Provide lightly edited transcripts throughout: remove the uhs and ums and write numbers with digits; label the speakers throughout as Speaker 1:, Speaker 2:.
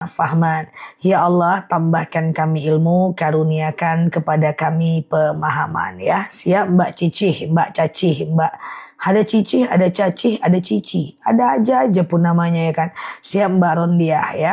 Speaker 1: fahman. Ya Allah, tambahkan kami ilmu, karuniakan kepada kami pemahaman ya. Siap Mbak Cicih, Mbak Cacih, Mbak ada Cicih, ada Cacih, ada Cici. Ada aja pun namanya ya kan. Siap Mbak Rondiah ya.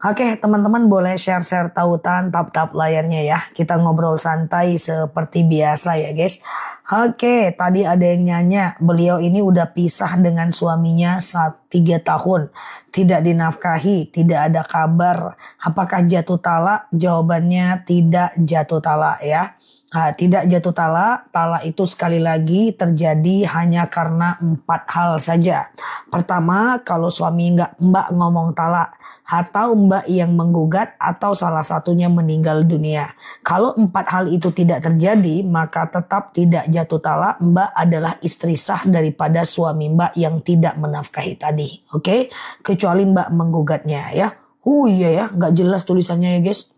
Speaker 1: Oke teman-teman boleh share-share tautan, tap-tap layarnya ya. Kita ngobrol santai seperti biasa ya guys. Oke, tadi ada yang nanya, beliau ini udah pisah dengan suaminya 3 tahun. Tidak dinafkahi, tidak ada kabar. Apakah jatuh talak? Jawabannya tidak jatuh talak ya. Tidak jatuh talak. Talak itu sekali lagi terjadi hanya karena 4 hal saja. Pertama, kalau suami mbak ngomong talak, atau mbak yang menggugat, atau salah satunya meninggal dunia. Kalau 4 hal itu tidak terjadi, maka tetap tidak jatuh talak. Mbak adalah istri sah daripada suami mbak yang tidak menafkahi tadi. Oke? Kecuali mbak menggugatnya ya. Iya ya, nggak jelas tulisannya ya guys.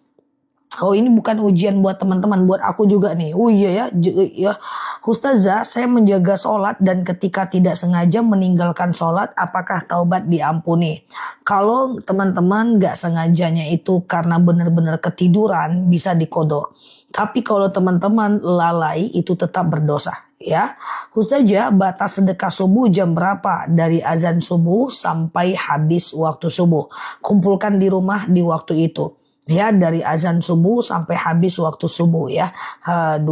Speaker 1: Oh ini bukan ujian buat teman-teman, buat aku juga nih. Oh iya ya, Ustazah, saya menjaga sholat dan ketika tidak sengaja meninggalkan sholat, apakah taubat diampuni? Kalau teman-teman gak sengajanya itu karena benar-benar ketiduran, bisa dikodok. Tapi kalau teman-teman lalai, itu tetap berdosa. Ya, Ustazah, batas sedekah subuh jam berapa? Dari azan subuh sampai habis waktu subuh. Kumpulkan di rumah di waktu itu. Ya, dari azan subuh sampai habis waktu subuh ya. 2000.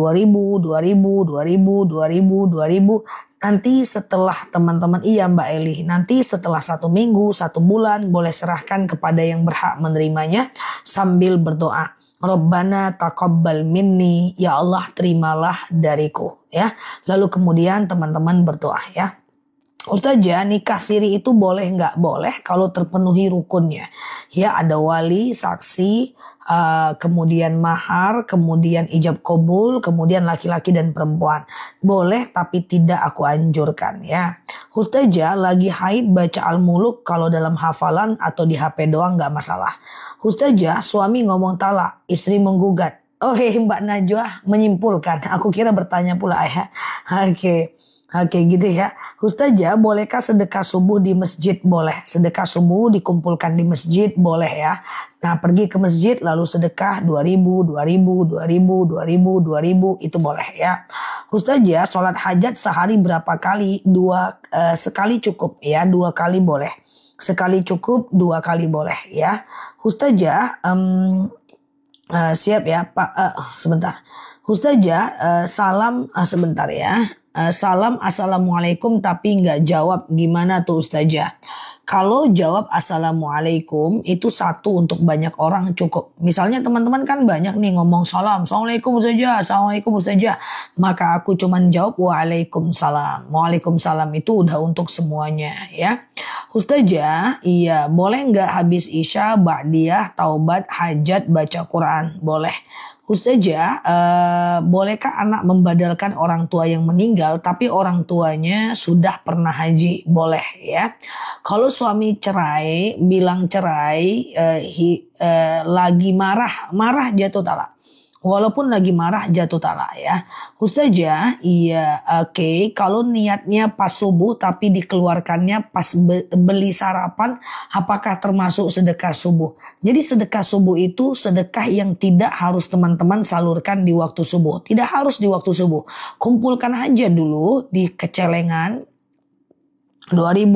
Speaker 1: Nanti setelah teman-teman, iya Mbak Eli, nanti setelah 1 minggu, 1 bulan boleh serahkan kepada yang berhak menerimanya sambil berdoa. Rabbana taqabbal minni, ya Allah terimalah dariku ya. Lalu kemudian teman-teman berdoa ya. Ustazah, nikah siri itu boleh nggak? Boleh kalau terpenuhi rukunnya. Ya, ada wali, saksi, kemudian mahar, kemudian ijab kabul, kemudian laki-laki dan perempuan. Boleh tapi tidak aku anjurkan ya. Ustazah, lagi haid baca Al-Muluk kalau dalam hafalan atau di HP doang nggak masalah. Ustazah, suami ngomong talak, istri menggugat. Oke, Mbak Najwa menyimpulkan. Aku kira bertanya pula ya. Oke gitu ya. Ustazah, bolehkah sedekah subuh di masjid? Boleh. Sedekah subuh dikumpulkan di masjid boleh ya. Nah pergi ke masjid lalu sedekah 2000 itu boleh ya. Ustazah, sholat hajat sehari berapa kali? Sekali cukup ya. 2 kali boleh. Sekali cukup, 2 kali boleh ya. Ustazah, siap ya Pak. Sebentar. Ustazah, salam sebentar ya. Salam assalamualaikum tapi nggak jawab, gimana tuh Ustazah? Kalau jawab assalamualaikum itu satu untuk banyak orang cukup. Misalnya teman-teman kan banyak nih ngomong salam, assalamualaikum Ustazah, assalamualaikum Ustazah. Maka aku cuman jawab waalaikumsalam. Waalaikumsalam itu udah untuk semuanya ya. Ustazah, iya boleh nggak habis isya, ba'diyah, taubat, hajat, baca Quran? Boleh. Ustazah, bolehkah anak membadalkan orang tua yang meninggal tapi orang tuanya sudah pernah haji? Boleh ya. Kalau suami cerai, bilang cerai, lagi marah jatuh talak. Walaupun lagi marah jatuh talak ya. Ustazah, iya oke. Kalau niatnya pas subuh tapi dikeluarkannya pas beli sarapan, apakah termasuk sedekah subuh? Jadi sedekah subuh itu sedekah yang tidak harus teman-teman salurkan di waktu subuh. Tidak harus di waktu subuh. Kumpulkan aja dulu di kecelengan. 2000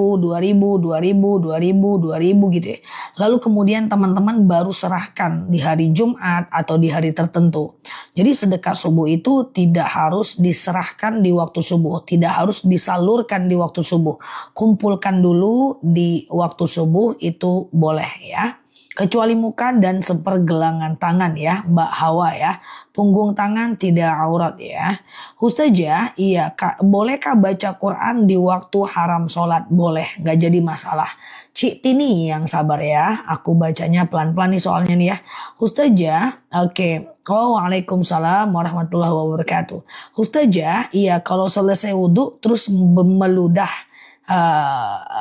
Speaker 1: gitu ya. Lalu kemudian teman-teman baru serahkan di hari Jumat atau di hari tertentu. Jadi sedekah subuh itu tidak harus diserahkan di waktu subuh. Tidak harus disalurkan di waktu subuh. Kumpulkan dulu di waktu subuh itu boleh ya. Kecuali muka dan sepergelangan tangan ya Mbak Hawa ya. Punggung tangan tidak aurat ya. Ustazah, iya bolehkah baca Quran di waktu haram sholat? Boleh, gak jadi masalah. Cik Tini yang sabar ya. Aku bacanya pelan-pelan nih soalnya nih ya. Ustazah, oke. Waalaikumsalam warahmatullahi wabarakatuh. Ustazah, iya kalau selesai wudhu terus meludah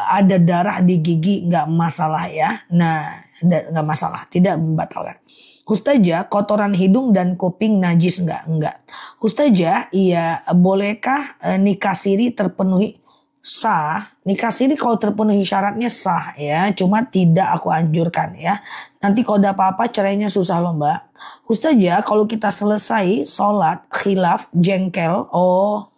Speaker 1: ada darah di gigi nggak masalah ya. Nah nggak masalah, tidak membatalkan. Ustazah, kotoran hidung dan kuping najis nggak? Enggak. Ustazah, iya bolehkah nikah siri terpenuhi? sah, nikah siri kalau terpenuhi syaratnya sah ya, cuma tidak aku anjurkan ya. Nanti kalau ada apa-apa cerainya susah loh Mbak. Ustazah kalau kita selesai sholat khilaf jengkel, oh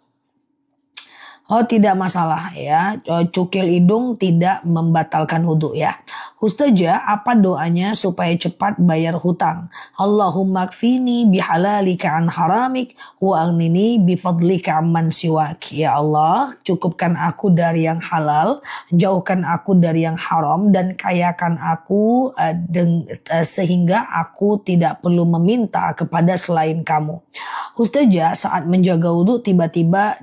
Speaker 1: tidak masalah ya, cukil hidung tidak membatalkan wudhu ya. Ustazah apa doanya supaya cepat bayar hutang? Allahumma kfini bihalalika an haramik wa aghnini bifadlika amman siwak. Ya Allah cukupkan aku dari yang halal, jauhkan aku dari yang haram dan kayakan aku sehingga aku tidak perlu meminta kepada selain kamu. Ustazah saat menjaga wudhu tiba-tiba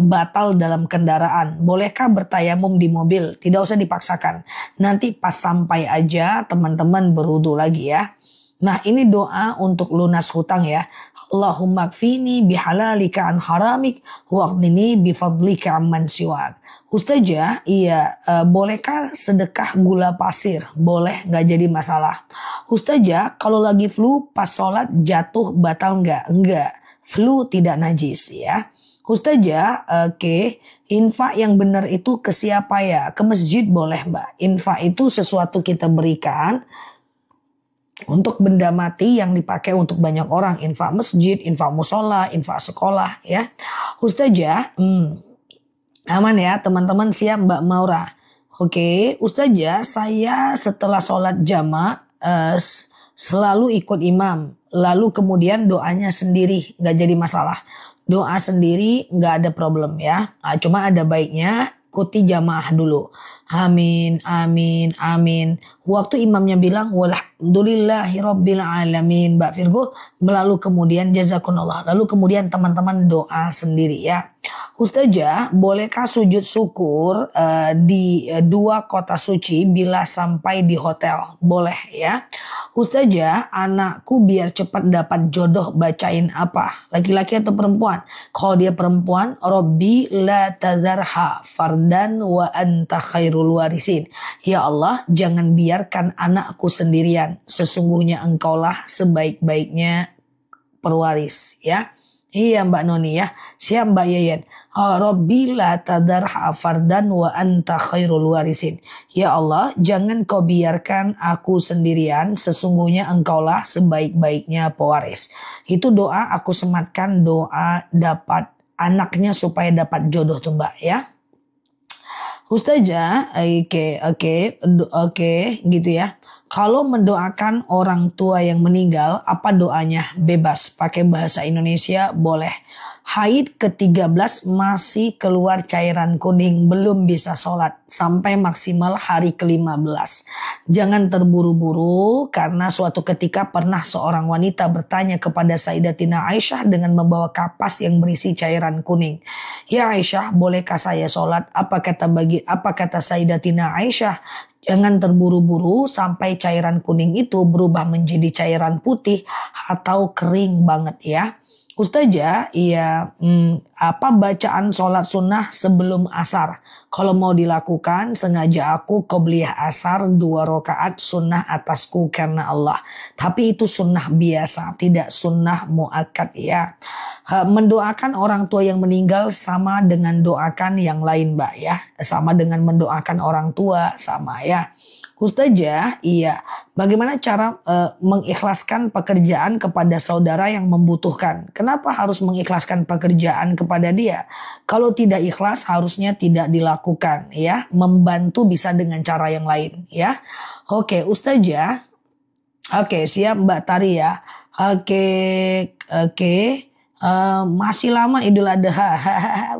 Speaker 1: batal dalam kendaraan. Bolehkah bertayamum di mobil? Tidak usah dipaksakan. Nanti pas sampai aja teman-teman berwudu lagi ya. Nah ini doa untuk lunas hutang ya. Allahumma kfini bihalalika an haramik waqnini bifadlika amman siwak. Ustazah, iya bolehkah sedekah gula pasir? Boleh, nggak jadi masalah. Ustazah, kalau lagi flu pas sholat jatuh batal nggak? Enggak, flu tidak najis ya. Ustazah, oke. Infak yang benar itu ke siapa ya? Ke masjid boleh Mbak. Infak itu sesuatu kita berikan untuk benda mati yang dipakai untuk banyak orang. Infak masjid, infak musola, infak sekolah ya. Ustazah, aman ya teman-teman, siap Mbak Maura. Oke, Ustazah saya setelah sholat jamaah selalu ikut imam. Lalu kemudian doanya sendiri, gak jadi masalah. Doa sendiri nggak ada problem ya. Cuma ada baiknya ikuti jamaah dulu. Amin, amin, amin. Waktu imamnya bilang walhamdulillahirabbil alamin, Mbak Virgo, lalu kemudian jazakumullah. Lalu kemudian teman-teman doa sendiri ya. Ustazah, bolehkah sujud syukur di dua kota suci bila sampai di hotel? Boleh ya. Ustazah, anakku biar cepat dapat jodoh bacain apa? Laki-laki atau perempuan? Kalau dia perempuan, Robbi la tazarha fardan wa anta khairul warisin. Ya Allah, jangan biarkan anakku sendirian. Sesungguhnya engkaulah sebaik-baiknya perwaris ya. Iya Mbak Noni ya. Siap Mbak Yayan. Rabbi la tadarha fardan wa anta khairul warisin. Ya Allah, jangan kau biarkan aku sendirian, sesungguhnya engkaulah sebaik-baiknya pewaris. Itu doa, aku sematkan doa dapat anaknya supaya dapat jodoh tuh Mbak ya. Ustazah, oke, gitu ya. Kalau mendoakan orang tua yang meninggal, apa doanya? Bebas, pakai bahasa Indonesia boleh. Haid ke-13 masih keluar cairan kuning, belum bisa sholat sampai maksimal hari ke-15. Jangan terburu-buru karena suatu ketika pernah seorang wanita bertanya kepada Sayyidatina Aisyah dengan membawa kapas yang berisi cairan kuning. Ya Aisyah, bolehkah saya sholat? Apa kata Sayyidatina Aisyah? Jangan terburu-buru sampai cairan kuning itu berubah menjadi cairan putih atau kering banget ya. Ustazah, iya, apa bacaan sholat sunnah sebelum asar? Kalau mau dilakukan, sengaja aku qobliyah asar 2 rakaat sunnah atasku karena Allah. Tapi itu sunnah biasa, tidak sunnah muakkad ya. Mendoakan orang tua yang meninggal sama dengan doakan yang lain Mbak ya. Sama dengan mendoakan orang tua, sama ya. Ustazah, iya. Bagaimana cara mengikhlaskan pekerjaan kepada saudara yang membutuhkan? Kenapa harus mengikhlaskan pekerjaan kepada dia? Kalau tidak ikhlas harusnya tidak dilakukan ya. Membantu bisa dengan cara yang lain ya. Oke, Ustazah. Oke, siap Mbak Tari ya. Oke. Masih lama Idul Adha.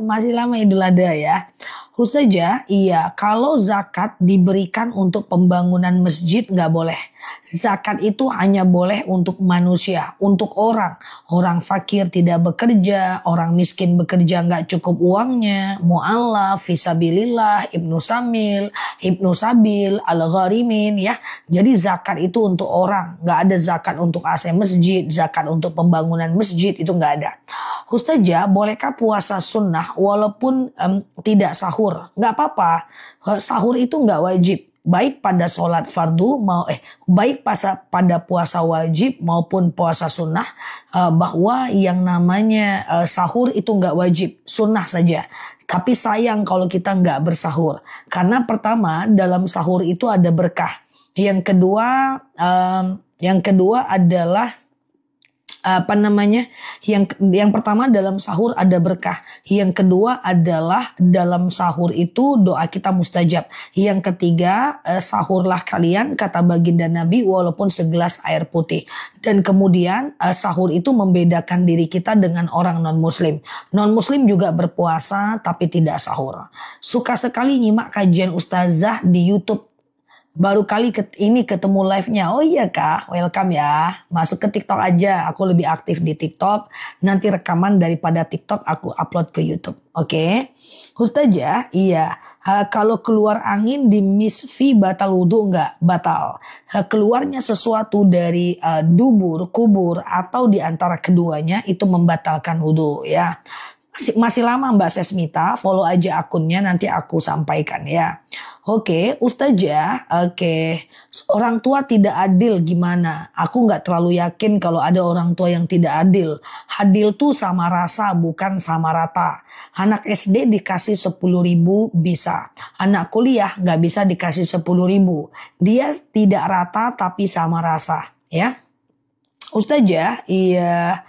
Speaker 1: Masih lama Idul Adha ya. Ustazah, iya, kalau zakat diberikan untuk pembangunan masjid nggak boleh. Zakat itu hanya boleh untuk manusia, untuk orang. Orang fakir tidak bekerja, orang miskin bekerja nggak cukup uangnya, mu'allaf, fisabilillah, ibnu sabil, al-gharimin ya. Jadi zakat itu untuk orang, nggak ada zakat untuk AC masjid, zakat untuk pembangunan masjid itu nggak ada. Ustazah, bolehkah puasa sunnah walaupun tidak sahur? Nggak apa-apa, sahur itu nggak wajib. baik pada sholat fardu baik pada puasa wajib maupun puasa sunnah, bahwa yang namanya sahur itu nggak wajib, sunnah saja. Tapi sayang kalau kita nggak bersahur, karena pertama dalam sahur itu ada berkah. Yang kedua adalah yang pertama dalam sahur ada berkah. Yang kedua adalah dalam sahur itu doa kita mustajab. Yang ketiga, sahurlah kalian kata baginda Nabi walaupun segelas air putih. Dan kemudian sahur itu membedakan diri kita dengan orang non muslim. Non muslim juga berpuasa tapi tidak sahur. Suka sekali nyimak kajian ustazah di YouTube. Baru kali ini ketemu live-nya. Oh iya Kak, welcome ya. Masuk ke TikTok aja. Aku lebih aktif di TikTok. Nanti rekaman daripada TikTok aku upload ke YouTube. Oke. Ustazah, iya. Kalau keluar angin di misfi batal wudhu enggak? Batal. Keluarnya sesuatu dari dubur, kubur atau di antara keduanya itu membatalkan wudhu ya. Masih lama Mbak Sesmita, follow aja akunnya nanti aku sampaikan ya. Oke, Ustazah, oke. Orang tua tidak adil gimana? Aku nggak terlalu yakin kalau ada orang tua yang tidak adil. Adil tuh sama rasa bukan sama rata. Anak SD dikasih 10.000 bisa. Anak kuliah nggak bisa dikasih 10.000. Dia tidak rata tapi sama rasa ya. Ustazah, iya.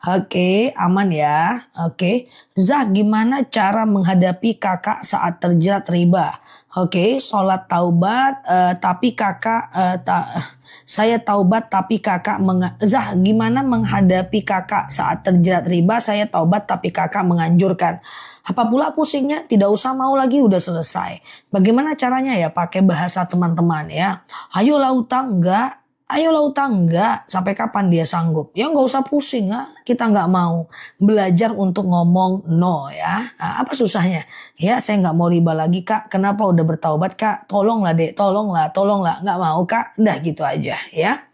Speaker 1: Oke, aman ya. Oke. Zah, gimana cara menghadapi kakak saat terjerat riba? Oke, sholat taubat tapi kakak saya taubat tapi kakak Zah, gimana menghadapi kakak saat terjerat riba? Saya taubat tapi kakak menganjurkan. Apa pula pusingnya? Tidak usah mau lagi, udah selesai. Bagaimana caranya ya? Pakai bahasa teman-teman ya. Ayolah utang, enggak. Ayolah utang, enggak. Sampai kapan dia sanggup? Ya nggak usah pusing ya. Kita nggak mau. Belajar untuk ngomong no ya. Nah, apa susahnya? Ya saya nggak mau riba lagi Kak. Kenapa udah bertaubat Kak? Tolonglah dek, tolonglah. Nggak mau Kak. Udah gitu aja ya.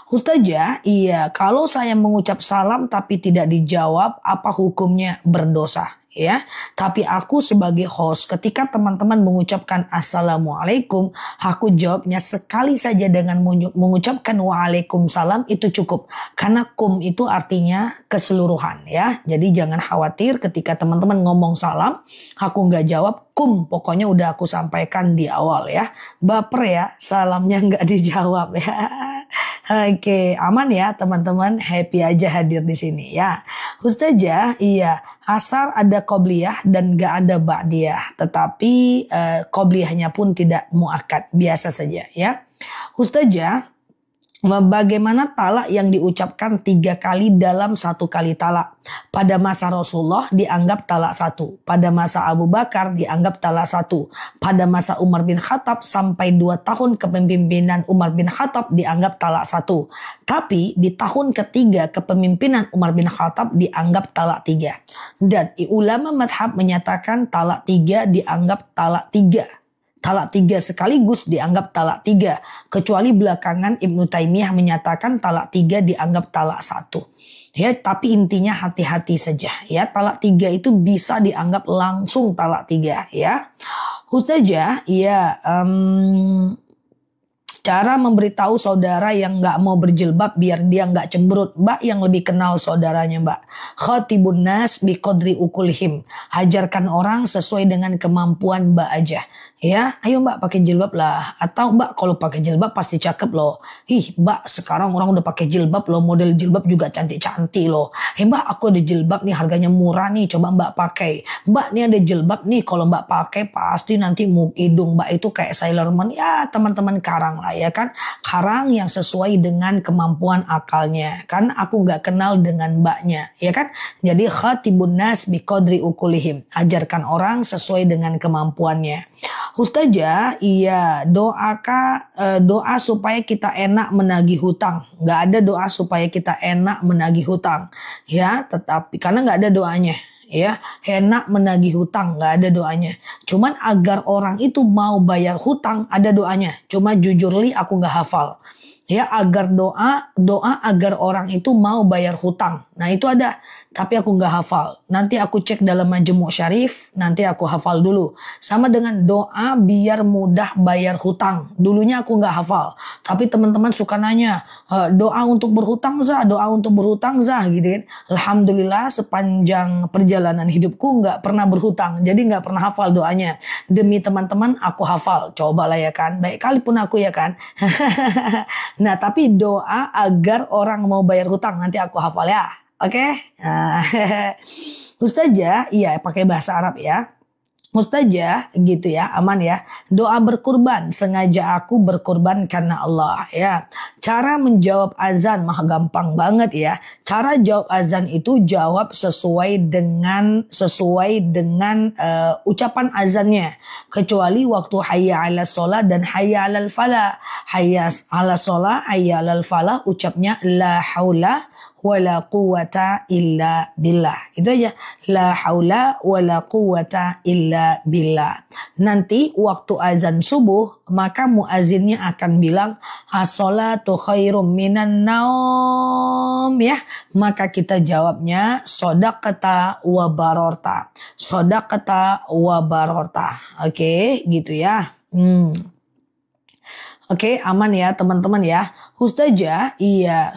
Speaker 1: Ustazah, iya kalau saya mengucap salam tapi tidak dijawab, apa hukumnya? Berdosa. Ya, tapi aku sebagai host ketika teman-teman mengucapkan assalamualaikum, aku jawabnya sekali saja dengan mengucapkan waalaikumsalam itu cukup, karena kum itu artinya keseluruhan ya. Jadi jangan khawatir ketika teman-teman ngomong salam aku nggak jawab, kum pokoknya udah aku sampaikan di awal ya. Baper ya salamnya nggak dijawab ya. Oke, aman ya teman-teman, happy aja hadir di sini ya. Ustazah, iya, asar ada qobliyah dan gak ada ba'diyah, tetapi qobliyahnya pun tidak muakkad, biasa saja ya. Ustazah, bagaimana talak yang diucapkan 3 kali dalam 1 kali talak? Pada masa Rasulullah dianggap talak 1. Pada masa Abu Bakar dianggap talak 1. Pada masa Umar bin Khattab sampai 2 tahun kepemimpinan Umar bin Khattab dianggap talak 1. Tapi di tahun ketiga kepemimpinan Umar bin Khattab dianggap talak 3. Dan ulama madhab menyatakan talak 3 dianggap talak 3. Talak 3 sekaligus dianggap talak 3. Kecuali belakangan Ibnu Taimiyah menyatakan talak 3 dianggap talak 1. Ya, tapi intinya hati-hati saja. Ya, talak 3 itu bisa dianggap langsung talak 3 ya. Ustazah, ya cara memberitahu saudara yang nggak mau berjilbab biar dia nggak cemberut. Mbak yang lebih kenal saudaranya Mbak. Khatibun nas biqadri ukulihim. Hajarkan orang sesuai dengan kemampuan Mbak aja. Ya, ayo Mbak pakai jilbab lah. Atau Mbak kalau pakai jilbab pasti cakep loh. Ih Mbak sekarang orang udah pakai jilbab loh. Model jilbab juga cantik-cantik loh. Mbak aku ada jilbab nih harganya murah nih. Coba Mbak pakai. Mbak nih ada jilbab nih. Kalau Mbak pakai pasti nanti hidung Mbak itu kayak Sailor Moon. Ya teman-teman karang lah ya kan. Karang yang sesuai dengan kemampuan akalnya. Kan aku gak kenal dengan Mbaknya. Ya kan. Jadi khatibun nas biqadri ukulihim. Ajarkan orang sesuai dengan kemampuannya. Ustazah, iya doa supaya kita enak menagih hutang. Nggak ada doa supaya kita enak menagih hutang. Ya, tetapi karena nggak ada doanya. Ya, enak menagih hutang nggak ada doanya. Cuman agar orang itu mau bayar hutang ada doanya. Cuma jujur li aku nggak hafal. Ya, agar doa agar orang itu mau bayar hutang. Nah itu ada, tapi aku nggak hafal. Nanti aku cek dalam Majmu' Syarif, nanti aku hafal dulu. Sama dengan doa biar mudah bayar hutang. Dulunya aku nggak hafal, tapi teman-teman suka nanya, doa untuk berhutang Zah, doa untuk berhutang Zah gitu kan. Alhamdulillah sepanjang perjalanan hidupku nggak pernah berhutang, jadi nggak pernah hafal doanya. Demi teman-teman aku hafal, cobalah ya kan, baik kali pun aku ya kan. Nah tapi doa agar orang mau bayar hutang nanti aku hafal ya. Oke. Ustazah, iya pakai bahasa Arab ya. Ustazah gitu ya, aman ya. Doa berkurban, sengaja aku berkurban karena Allah ya. Cara menjawab azan mah gampang banget ya. Cara jawab azan itu jawab sesuai dengan ucapan azannya. Kecuali waktu hayya 'alas shalah dan hayya 'alal falah. Hayya 'alas shalah, hayya 'alal falah ucapnya la haula wala quwata illa billah. Itu aja. La haula wala quwata illa billah. Nanti waktu azan subuh maka muazinnya akan bilang as-salatu khairum minan naum ya. Maka kita jawabnya shadaqata wa barorta. Shadaqata wa barorta. Oke, gitu ya. Oke, aman ya teman-teman ya. Ustazah, iya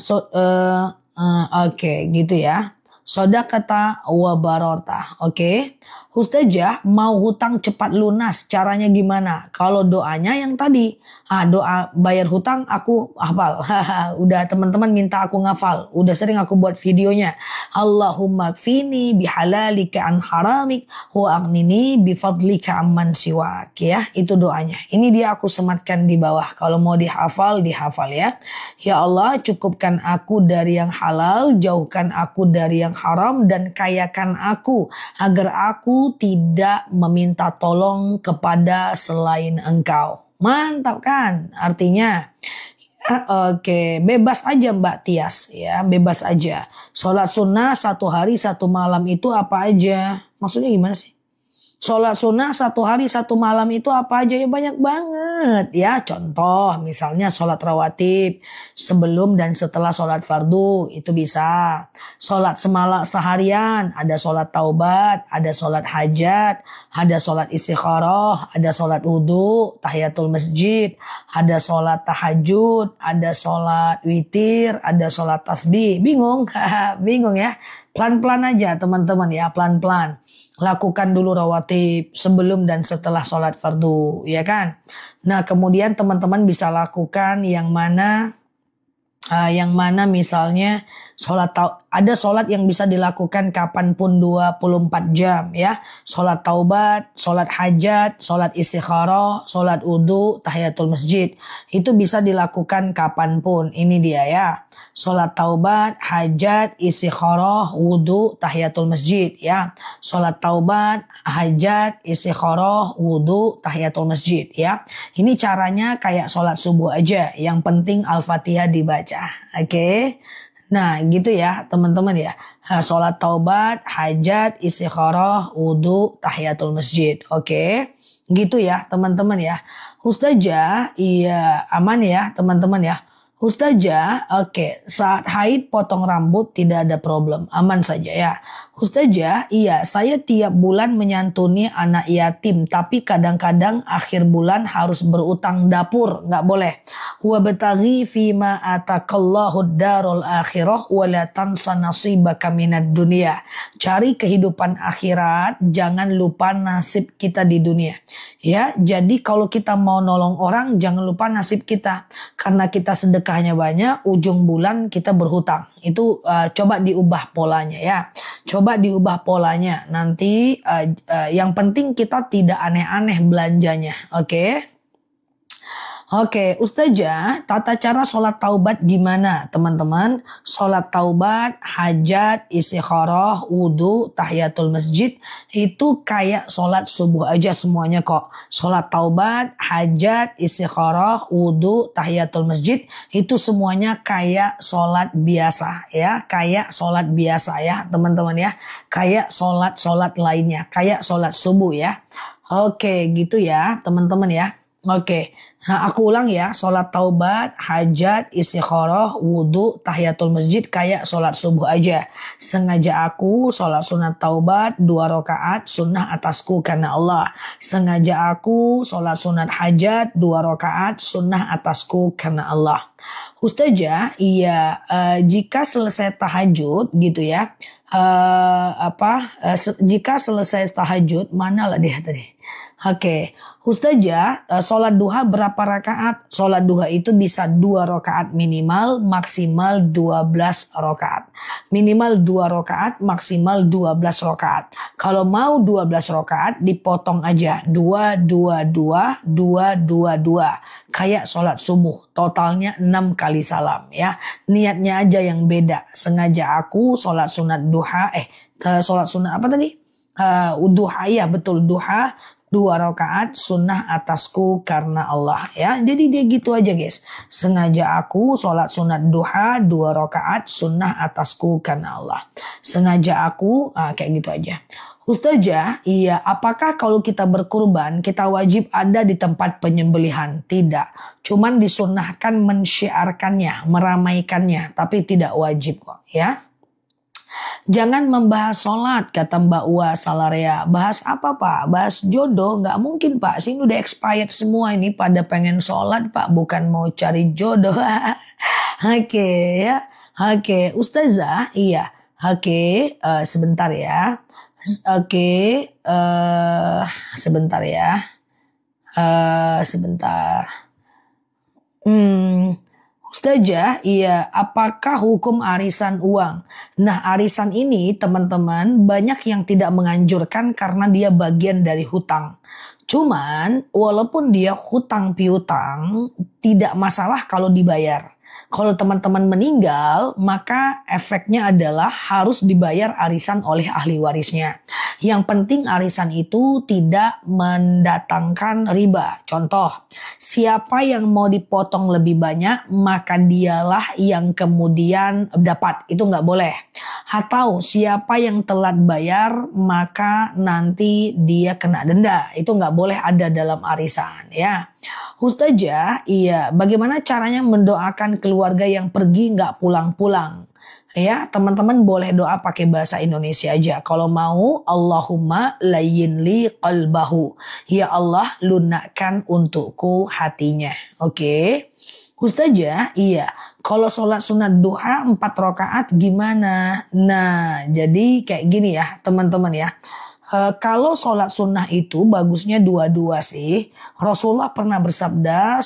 Speaker 1: oke, gitu ya. Shadaqata wa barorta. Oke. Ustazah mau hutang cepat lunas, caranya gimana? Kalau doanya yang tadi, doa bayar hutang aku hafal. Udah teman-teman minta aku ngafal. Udah sering aku buat videonya. Allahumma kfini bihalalika an haramik wa aghnini bifadlika amman siwak ya. Itu doanya. Ini dia aku sematkan di bawah. Kalau mau dihafal ya. Ya Allah, cukupkan aku dari yang halal, jauhkan aku dari yang haram dan kayakan aku agar aku tidak meminta tolong kepada selain Engkau. Mantap kan? Artinya oke, bebas aja Mbak Tias ya, bebas aja. Sholat sunnah 1 hari 1 malam itu apa aja? Maksudnya gimana sih? Sholat sunnah 1 hari 1 malam itu apa aja? Ya banyak banget ya. Contoh misalnya sholat rawatib sebelum dan setelah sholat fardu itu bisa. Sholat seharian ada sholat taubat, ada sholat hajat, ada sholat istikharah, ada sholat wudu, tahiyatul masjid, ada sholat tahajud, ada sholat witir, ada sholat tasbih. Bingung? Bingung ya? Pelan-pelan aja teman-teman ya, pelan-pelan. Lakukan dulu rawatib sebelum dan setelah sholat fardu, ya kan? Nah kemudian teman-teman bisa lakukan yang mana misalnya ada sholat yang bisa dilakukan kapanpun 24 jam ya. Sholat taubat, sholat hajat, sholat istikharah, sholat wudu, tahiyatul masjid. Itu bisa dilakukan kapanpun. Ini dia ya. Sholat taubat, hajat, istikharah, wudu, tahiyatul masjid ya. Sholat taubat, hajat, istikharah, wudu, tahiyatul masjid ya. Ini caranya kayak sholat subuh aja. Yang penting Al-Fatihah dibaca. Oke. Nah gitu ya teman-teman ya. Sholat taubat, hajat, istikharah, wudu, tahiyatul masjid. Oke. Gitu ya teman-teman ya. Ustazah, iya aman ya teman-teman ya. Ustazah, oke, saat haid potong rambut tidak ada problem, aman saja ya. Ustazah, iya saya tiap bulan menyantuni anak yatim, tapi kadang-kadang akhir bulan harus berutang dapur, nggak boleh. Wa bataghi fima atakallahu darul akhirah wa la tansa nasibaka minad dunya. Cari kehidupan akhirat, jangan lupa nasib kita di dunia. Ya, jadi kalau kita mau nolong orang jangan lupa nasib kita. Karena kita sedekahnya banyak, ujung bulan kita berhutang. Itu coba diubah polanya ya. Coba diubah polanya. Nanti yang penting kita tidak aneh-aneh belanjanya. Oke? Oke, Ustazah, tata cara sholat taubat gimana teman-teman? Sholat taubat, hajat, istikharah, wudu, tahiyatul masjid itu kayak sholat subuh aja semuanya kok. Sholat taubat, hajat, istikharah, wudu, tahiyatul masjid itu semuanya kayak sholat biasa ya. Kayak sholat biasa ya teman-teman ya. Kayak sholat lainnya, kayak sholat subuh ya. Oke gitu ya teman-teman ya. Oke, nah aku ulang ya. Sholat taubat, hajat, istikharah, wudhu, tahiyatul masjid kayak sholat subuh aja. Sengaja aku sholat sunat taubat 2 rakaat sunnah atasku karena Allah. Sengaja aku sholat sunat hajat 2 rakaat sunnah atasku karena Allah. Ustazah, iya, jika selesai tahajud gitu ya, jika selesai tahajud, mana lah dia tadi? Oke, Ustazah, sholat duha berapa rakaat? Sholat duha itu bisa 2 rakaat minimal, maksimal 12 rakaat. Minimal 2 rakaat, maksimal 12 rakaat. Kalau mau 12 rakaat, dipotong aja. 2, 2, 2, 2, 2, 2. Kayak sholat subuh, totalnya 6 kali salam ya. Niatnya aja yang beda. Sengaja aku sholat sunat duha, sholat sunat apa tadi? Duha, ya betul, duha 2 rakaat sunnah atasku karena Allah ya. Jadi dia gitu aja guys. Sengaja aku sholat sunat duha 2 rakaat sunnah atasku karena Allah. Sengaja aku kayak gitu aja. Ustazah, iya, apakah kalau kita berkurban kita wajib ada di tempat penyembelihan? Tidak. Cuman disunnahkan mensyiarkannya, meramaikannya, tapi tidak wajib kok ya. Jangan membahas sholat, kata Mbak Ua Salaria. Bahas apa Pak? Bahas jodoh? Nggak mungkin Pak. Sini udah expired semua ini. Pada pengen sholat Pak. Bukan mau cari jodoh. Oke ya. Oke. Ustazah, iya. Oke. Sebentar ya. Oke. Sebentar ya. Sebentar. Ustazah, iya, apakah hukum arisan uang? Nah, arisan ini teman-teman banyak yang tidak menganjurkan karena dia bagian dari hutang. Cuman walaupun dia hutang piutang tidak masalah kalau dibayar. Kalau teman-teman meninggal, maka efeknya adalah harus dibayar arisan oleh ahli warisnya. Yang penting arisan itu tidak mendatangkan riba. Contoh, siapa yang mau dipotong lebih banyak, maka dialah yang kemudian dapat. Itu nggak boleh. Atau siapa yang telat bayar, maka nanti dia kena denda. Itu nggak boleh ada dalam arisan ya. Ustazah, iya, bagaimana caranya mendoakan keluarga yang pergi nggak pulang-pulang? Ya, teman-teman boleh doa pakai bahasa Indonesia aja. Kalau mau, Allahumma layyin li qalbahu. Ya Allah, lunakkan untukku hatinya. Oke. Ustazah, iya. Kalau sholat sunat duha 4 rakaat gimana? Nah, jadi kayak gini ya, teman-teman ya. Kalau sholat sunnah itu bagusnya 2-2 sih. Rasulullah pernah bersabda,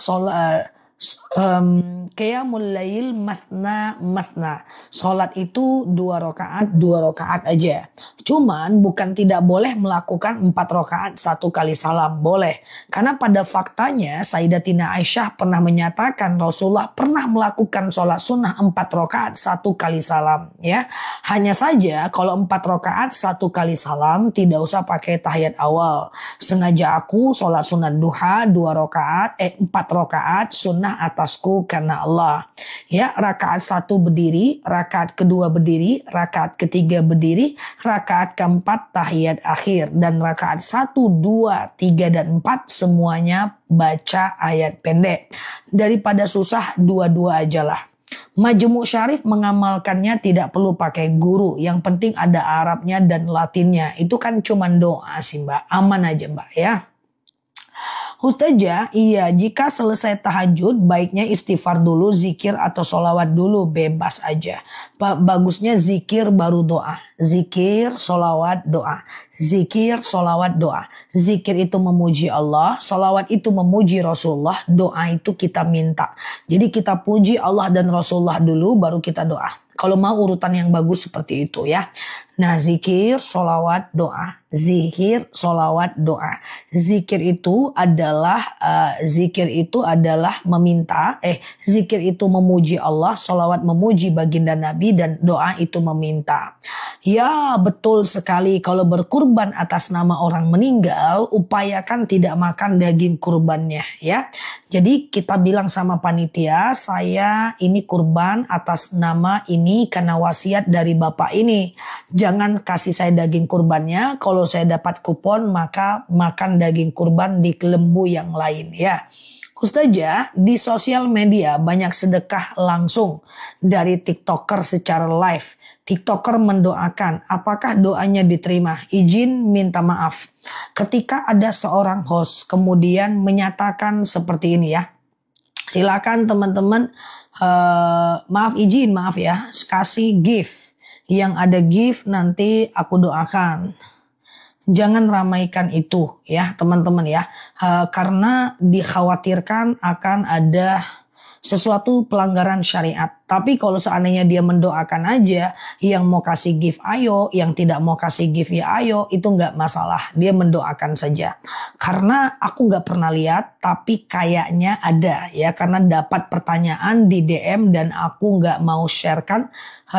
Speaker 1: qiyamul lail masna. Sholat itu 2 rakaat aja. Cuman bukan tidak boleh melakukan 4 rakaat 1 kali salam. Boleh. Karena pada faktanya Sayyidatina Aisyah pernah menyatakan Rasulullah pernah melakukan sholat sunnah 4 rakaat 1 kali salam. Ya. Hanya saja kalau 4 rakaat 1 kali salam tidak usah pakai tahiyat awal. Sengaja aku sholat sunat duha 4 rakaat sunnah atasku karena Allah. Ya, rakaat 1 berdiri, rakaat kedua berdiri, rakaat ketiga berdiri, rakaat keempat tahiyat akhir, dan rakaat 1, 2, 3 dan 4 semuanya baca ayat pendek. Daripada susah 2-2 aja lah. Majmu' Syarif mengamalkannya tidak perlu pakai guru. Yang penting ada Arabnya dan Latinnya. Itu kan cuma doa sih Mbak. Aman aja Mbak ya. Ustazah, iya, jika selesai tahajud baiknya istighfar dulu, zikir atau sholawat dulu, bebas aja. Bagusnya zikir baru doa. Zikir, sholawat, doa. Zikir, sholawat, doa. Zikir itu memuji Allah, sholawat itu memuji Rasulullah, doa itu kita minta. Jadi kita puji Allah dan Rasulullah dulu baru kita doa. Kalau mau urutan yang bagus seperti itu ya. Nah, zikir, sholawat, doa. Zikir, sholawat, doa. Zikir itu adalah meminta. Zikir itu memuji Allah, sholawat memuji baginda Nabi, dan doa itu meminta. Ya, betul sekali. Kalau berkurban atas nama orang meninggal, upayakan tidak makan daging kurbannya ya. Jadi kita bilang sama panitia, saya ini kurban atas nama ini karena wasiat dari bapak ini. jangan kasih saya daging kurbannya. Kalau saya dapat kupon maka makan daging kurban di lembu yang lain ya. Ustazah, di sosial media banyak sedekah langsung dari TikToker secara live. TikToker mendoakan, apakah doanya diterima? Izin minta maaf. Ketika ada seorang host kemudian menyatakan seperti ini ya. Silakan teman-teman, maaf ya, kasih gift. Yang ada gift nanti aku doakan. Jangan ramaikan itu ya teman-teman ya. Karena dikhawatirkan akan ada sesuatu pelanggaran syariat. Tapi kalau seandainya dia mendoakan aja, yang mau kasih gift ayo, yang tidak mau kasih gift ya ayo, itu nggak masalah. Dia mendoakan saja. Karena aku nggak pernah lihat, tapi kayaknya ada ya. Karena dapat pertanyaan di DM dan aku nggak mau sharekan,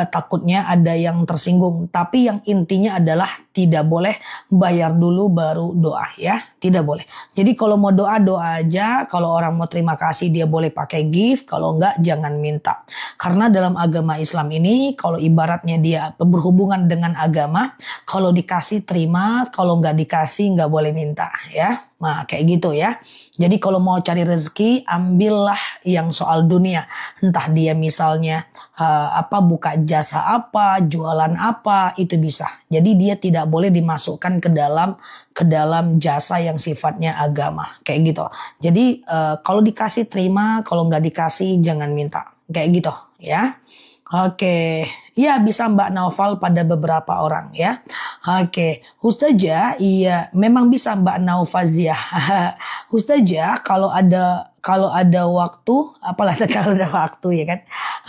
Speaker 1: takutnya ada yang tersinggung. Tapi yang intinya adalah tidak boleh bayar dulu baru doa ya. Tidak boleh. Jadi kalau mau doa aja. Kalau orang mau terima kasih dia boleh pakai gift. Kalau enggak jangan minta. Karena dalam agama Islam ini kalau ibaratnya dia berhubungan dengan agama. Kalau dikasih terima. Kalau enggak dikasih enggak boleh minta ya. Nah kayak gitu ya. Jadi kalau mau cari rezeki ambillah yang soal dunia. Entah dia misalnya buka jasa apa, jualan apa, itu bisa. Jadi dia tidak boleh dimasukkan ke dalam jasa yang sifatnya agama. Kayak gitu. Jadi kalau dikasih terima, kalau nggak dikasih jangan minta. Kayak gitu ya. Oke, ya bisa Mbak Naufal pada beberapa orang ya. Oke, Ustazah, iya memang bisa Mbak Naufaziah. Ustazah, kalau ada waktu, apalagi kalau ada waktu ya kan.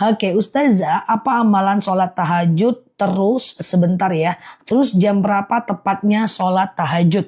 Speaker 1: Oke, Ustazah, apa amalan sholat tahajud terus sebentar ya. Terus jam berapa tepatnya sholat tahajud?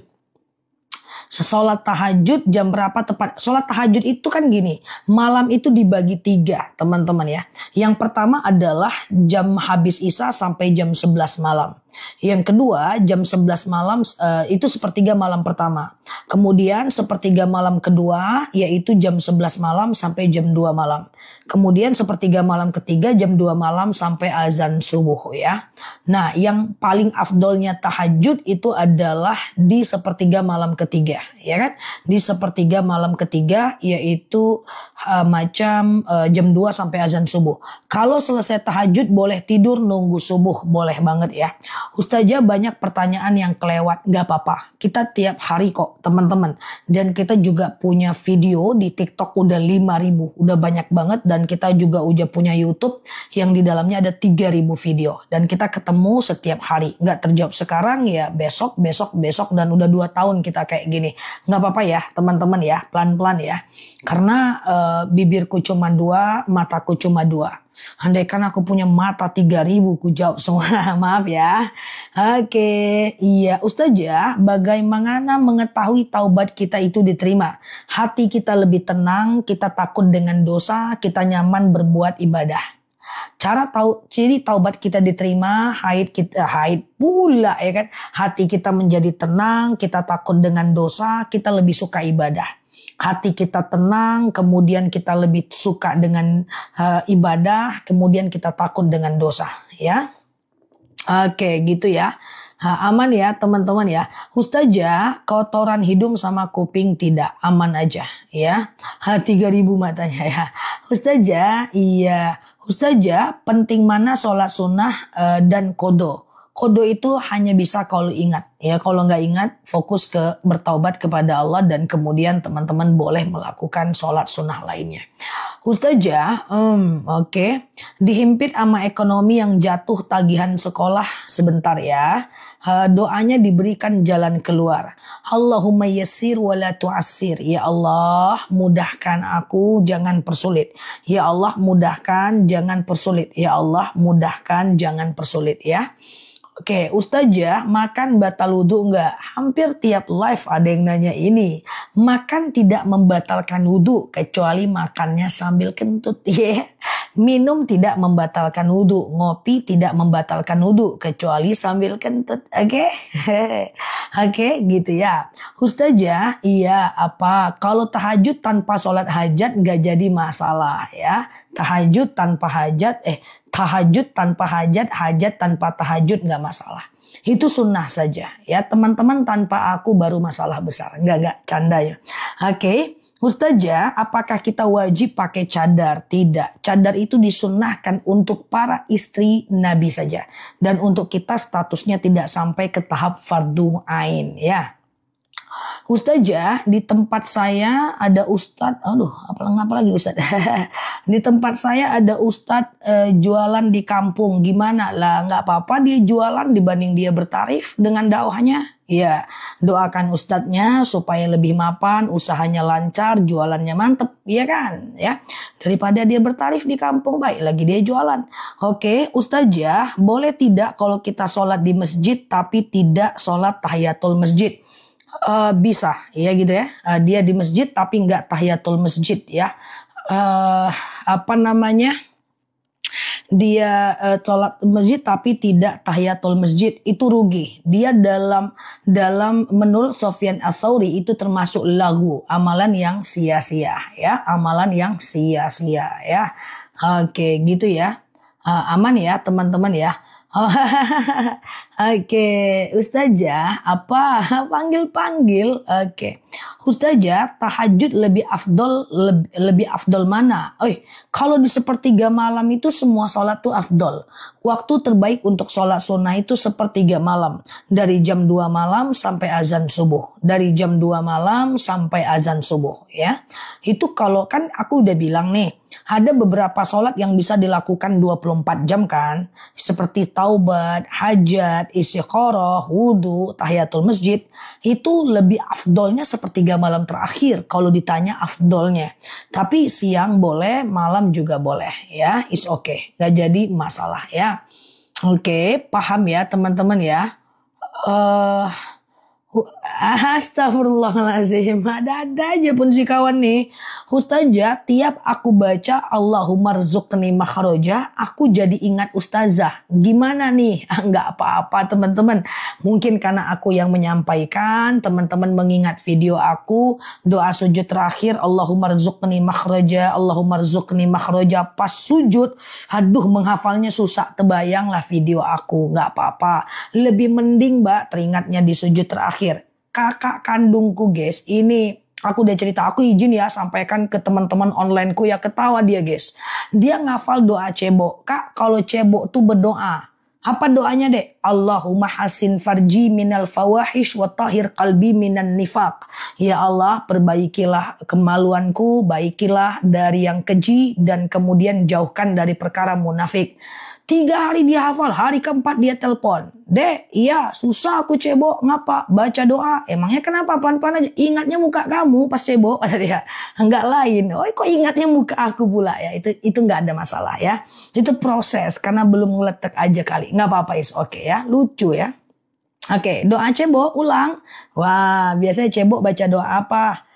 Speaker 1: Sholat tahajud jam berapa tepat? Sholat tahajud itu kan gini, malam itu dibagi 3 teman-teman ya. Yang pertama adalah jam habis isya sampai jam 11 malam. Yang kedua jam 11 malam itu sepertiga malam pertama. Kemudian sepertiga malam kedua yaitu jam 11 malam sampai jam 2 malam. Kemudian sepertiga malam ketiga jam 2 malam sampai azan subuh ya. Nah yang paling afdolnya tahajud itu adalah di sepertiga malam ketiga ya kan. Di sepertiga malam ketiga yaitu jam 2 sampai azan subuh. Kalau selesai tahajud boleh tidur nunggu subuh, boleh banget ya. Ustazah banyak pertanyaan yang kelewat, gak apa-apa. Kita tiap hari kok teman-teman. Dan kita juga punya video di TikTok udah 5.000. Udah banyak banget dan kita juga udah punya YouTube yang di dalamnya ada 3.000 video. Dan kita ketemu setiap hari. Gak terjawab sekarang ya besok dan udah 2 tahun kita kayak gini. Gak apa-apa ya teman-teman ya, pelan-pelan ya. Karena bibirku cuma 2, mataku cuma 2. Andaikan aku punya mata 3.000 ku jawab semua. Maaf ya. Oke, iya Ustazah, bagaimana mengetahui taubat kita itu diterima? Hati kita lebih tenang, kita takut dengan dosa, kita nyaman berbuat ibadah. Ciri taubat kita diterima, haid pula ya kan. Hati kita menjadi tenang, kita takut dengan dosa, kita lebih suka ibadah. Hati kita tenang, kemudian kita lebih suka dengan ibadah, kemudian kita takut dengan dosa ya. Oke gitu ya. Aman ya teman-teman ya. Ustazah, kotoran hidung sama kuping tidak, aman aja ya. 3.000 matanya ya. Ustazah, iya. Ustazah, penting mana sholat sunnah dan kodo? Kodo itu hanya bisa kalau ingat ya. Kalau nggak ingat fokus ke bertaubat kepada Allah dan kemudian teman-teman boleh melakukan sholat sunnah lainnya. Ustazah, oke. Dihimpit sama ekonomi yang jatuh tagihan sekolah sebentar ya. Doanya diberikan jalan keluar. Allahumma yassir wa la tu'assir. Ya Allah mudahkan aku, jangan persulit. Ya Allah mudahkan, jangan persulit. Ya Allah mudahkan, jangan persulit ya. Oke, Ustazah, makan batal wudhu enggak? Hampir tiap live ada yang nanya ini. Makan tidak membatalkan wudhu kecuali makannya sambil kentut. Yeah. Minum tidak membatalkan wudhu. Ngopi tidak membatalkan wudhu kecuali sambil kentut. Oke? Oke, gitu ya. Ustazah, iya apa? Kalau tahajud tanpa sholat hajat enggak jadi masalah ya. Tahajud tanpa hajat, Tahajud tanpa hajat, hajat tanpa tahajud nggak masalah. Itu sunnah saja ya teman-teman, tanpa aku baru masalah besar. Enggak, canda ya. Oke. Ustazah, apakah kita wajib pakai cadar? Tidak. Cadar itu disunnahkan untuk para istri Nabi saja. Dan untuk kita statusnya tidak sampai ke tahap fardu ain ya. Ustazah, di tempat saya ada ustadz, apa lagi ustadz? Di tempat saya ada ustadz jualan di kampung, gimana lah? Nggak apa-apa dia jualan dibanding dia bertarif dengan dakwahnya. Ya, doakan ustadznya supaya lebih mapan, usahanya lancar, jualannya mantep, ya kan? Ya, daripada dia bertarif di kampung, baik lagi dia jualan. Oke, ustazah, boleh tidak kalau kita sholat di masjid tapi tidak sholat tahiyatul masjid? Bisa ya gitu ya, dia di masjid tapi nggak tahiyatul masjid ya, dia sholat masjid tapi tidak tahiyatul masjid, itu rugi dia. Dalam menurut Sufyan Ats-Tsauri itu termasuk lagu, amalan yang sia-sia ya, amalan yang sia-sia ya. Oke gitu ya, aman ya teman-teman ya. Oke, ustazah, apa panggil? Oke, ustazah, tahajud lebih afdol mana? Kalau di sepertiga malam itu semua sholat tuh afdol. Waktu terbaik untuk sholat sunnah itu sepertiga malam, dari jam 2 malam sampai azan subuh. Dari jam 2 malam sampai azan subuh ya. Itu kalau kan aku udah bilang nih, ada beberapa sholat yang bisa dilakukan 24 jam kan, seperti taubat, hajat, istikharah, wudhu, tahiyatul masjid. Itu lebih afdolnya sepertiga malam terakhir kalau ditanya afdolnya. Tapi siang boleh, malam juga boleh ya, is okay, gak jadi masalah ya. Oke, paham ya teman-teman ya. Astagfirullahaladzim, ada aja pun si kawan nih. Ustazah, tiap aku baca Allahumma rzuqni makhraja, aku jadi ingat ustazah. Gimana nih? Enggak apa-apa teman-teman. Mungkin karena aku yang menyampaikan, teman-teman mengingat video aku, doa sujud terakhir Allahumma rzuqni makhraja, Allahumma rzuqni makhraja, pas sujud, aduh menghafalnya susah, terbayanglah video aku. Enggak apa-apa. Lebih mending Mbak teringatnya di sujud terakhir. Kakak kandungku guys, ini aku udah cerita, aku izin ya sampaikan ke teman-teman onlineku ya, ketawa dia guys. Dia ngafal doa cebok. Kak, kalau cebok tuh berdoa. Apa doanya dek? Allahumma hasin farji minal fawahish wa tahir qalbi minan nifaq. Ya Allah, perbaikilah kemaluanku, baikilah dari yang keji dan kemudian jauhkan dari perkara munafik. 3 hari dia hafal, hari keempat dia telepon. Dek, iya susah aku cebok, ngapa? Baca doa. Emangnya kenapa? Pelan-pelan aja. Ingatnya muka kamu pas cebok, kata dia. Enggak lain. Kok ingatnya muka aku pula ya? Itu enggak ada masalah ya. Itu proses, karena belum ngeletek aja kali. Enggak apa-apa, is oke ya. Lucu ya. Oke, doa cebok, ulang. Wah, biasanya cebok baca doa apa?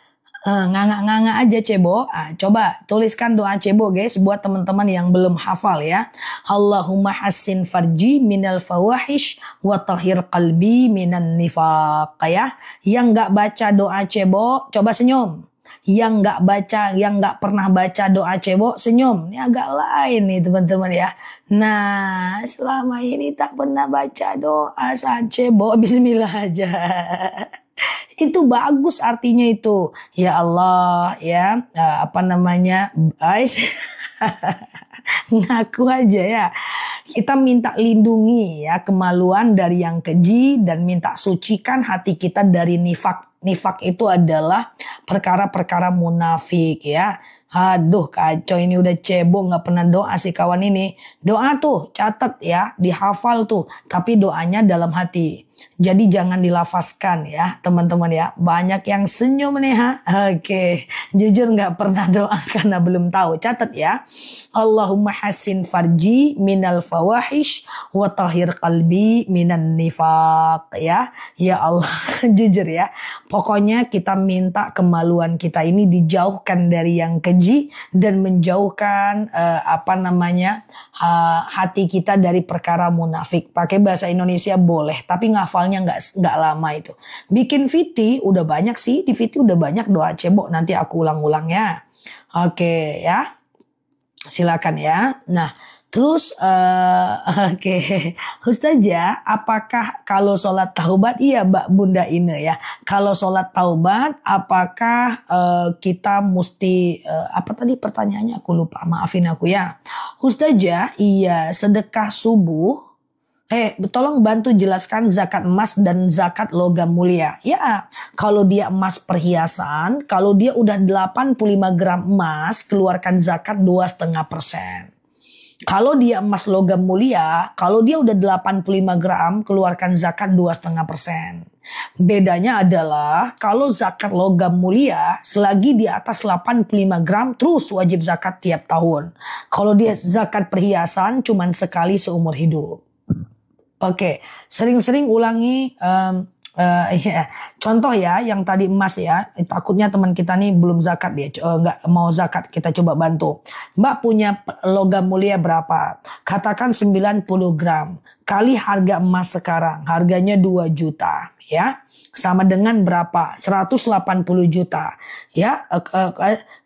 Speaker 1: Nganga-nganga aja cebok. Coba tuliskan doa cebok guys buat teman-teman yang belum hafal ya. Allahumma hassin farji minal fawahish wa tahhir qalbi minan nifaq ya. Yang nggak baca doa cebok coba senyum. Yang nggak pernah baca doa cebok senyum. Ini agak lain nih teman-teman ya. Nah, selama ini tak pernah baca doa saat cebok, bismillah aja. Itu bagus artinya itu. Ya Allah ya, ngaku aja ya. Kita minta lindungi ya kemaluan dari yang keji dan minta sucikan hati kita dari nifak. Nifak itu adalah perkara-perkara munafik ya. Aduh kacau ini udah cebok nggak pernah doa si kawan ini. Doa tuh catat ya, dihafal tuh. Tapi doanya dalam hati. Jadi jangan dilafazkan ya teman-teman ya. Banyak yang senyum nih ha. Oke. Jujur nggak pernah doa karena belum tahu. Catat ya. Allahumma hasin farji minal fawahish wa tahhir qalbi minan nifaq ya. Ya Allah jujur ya. Pokoknya kita minta kemaluan kita ini dijauhkan dari yang keji dan menjauhkan hati kita dari perkara munafik. Pakai bahasa Indonesia boleh, tapi ngafalnya nggak lama itu. Bikin VT udah banyak sih, di VT udah banyak doa cebok, nanti aku ulang-ulang ya. Oke ya. Silakan ya. Nah, Terus oke, Ustazah, apakah kalau sholat taubat, iya Mbak Bunda Ine ya, kalau sholat taubat apakah kita mesti apa tadi pertanyaannya, aku lupa, maafin aku ya. Ustazah, iya sedekah subuh. Tolong bantu jelaskan zakat emas dan zakat logam mulia. Ya, kalau dia emas perhiasan, kalau dia udah 85 gram emas, keluarkan zakat 2,5%. Kalau dia emas logam mulia, kalau dia udah 85 gram, keluarkan zakat 2,5%. Bedanya adalah kalau zakat logam mulia, selagi di atas 85 gram, terus wajib zakat tiap tahun. Kalau dia zakat perhiasan, cuman sekali seumur hidup. Oke, sering-sering ulangi ya. Contoh ya, yang tadi emas ya. Takutnya teman kita nih belum zakat dia, nggak mau zakat. Kita coba bantu. Mbak punya logam mulia berapa? Katakan 90 gram. Kali harga emas sekarang, harganya 2 juta. Ya, sama dengan berapa? 180 juta. Ya,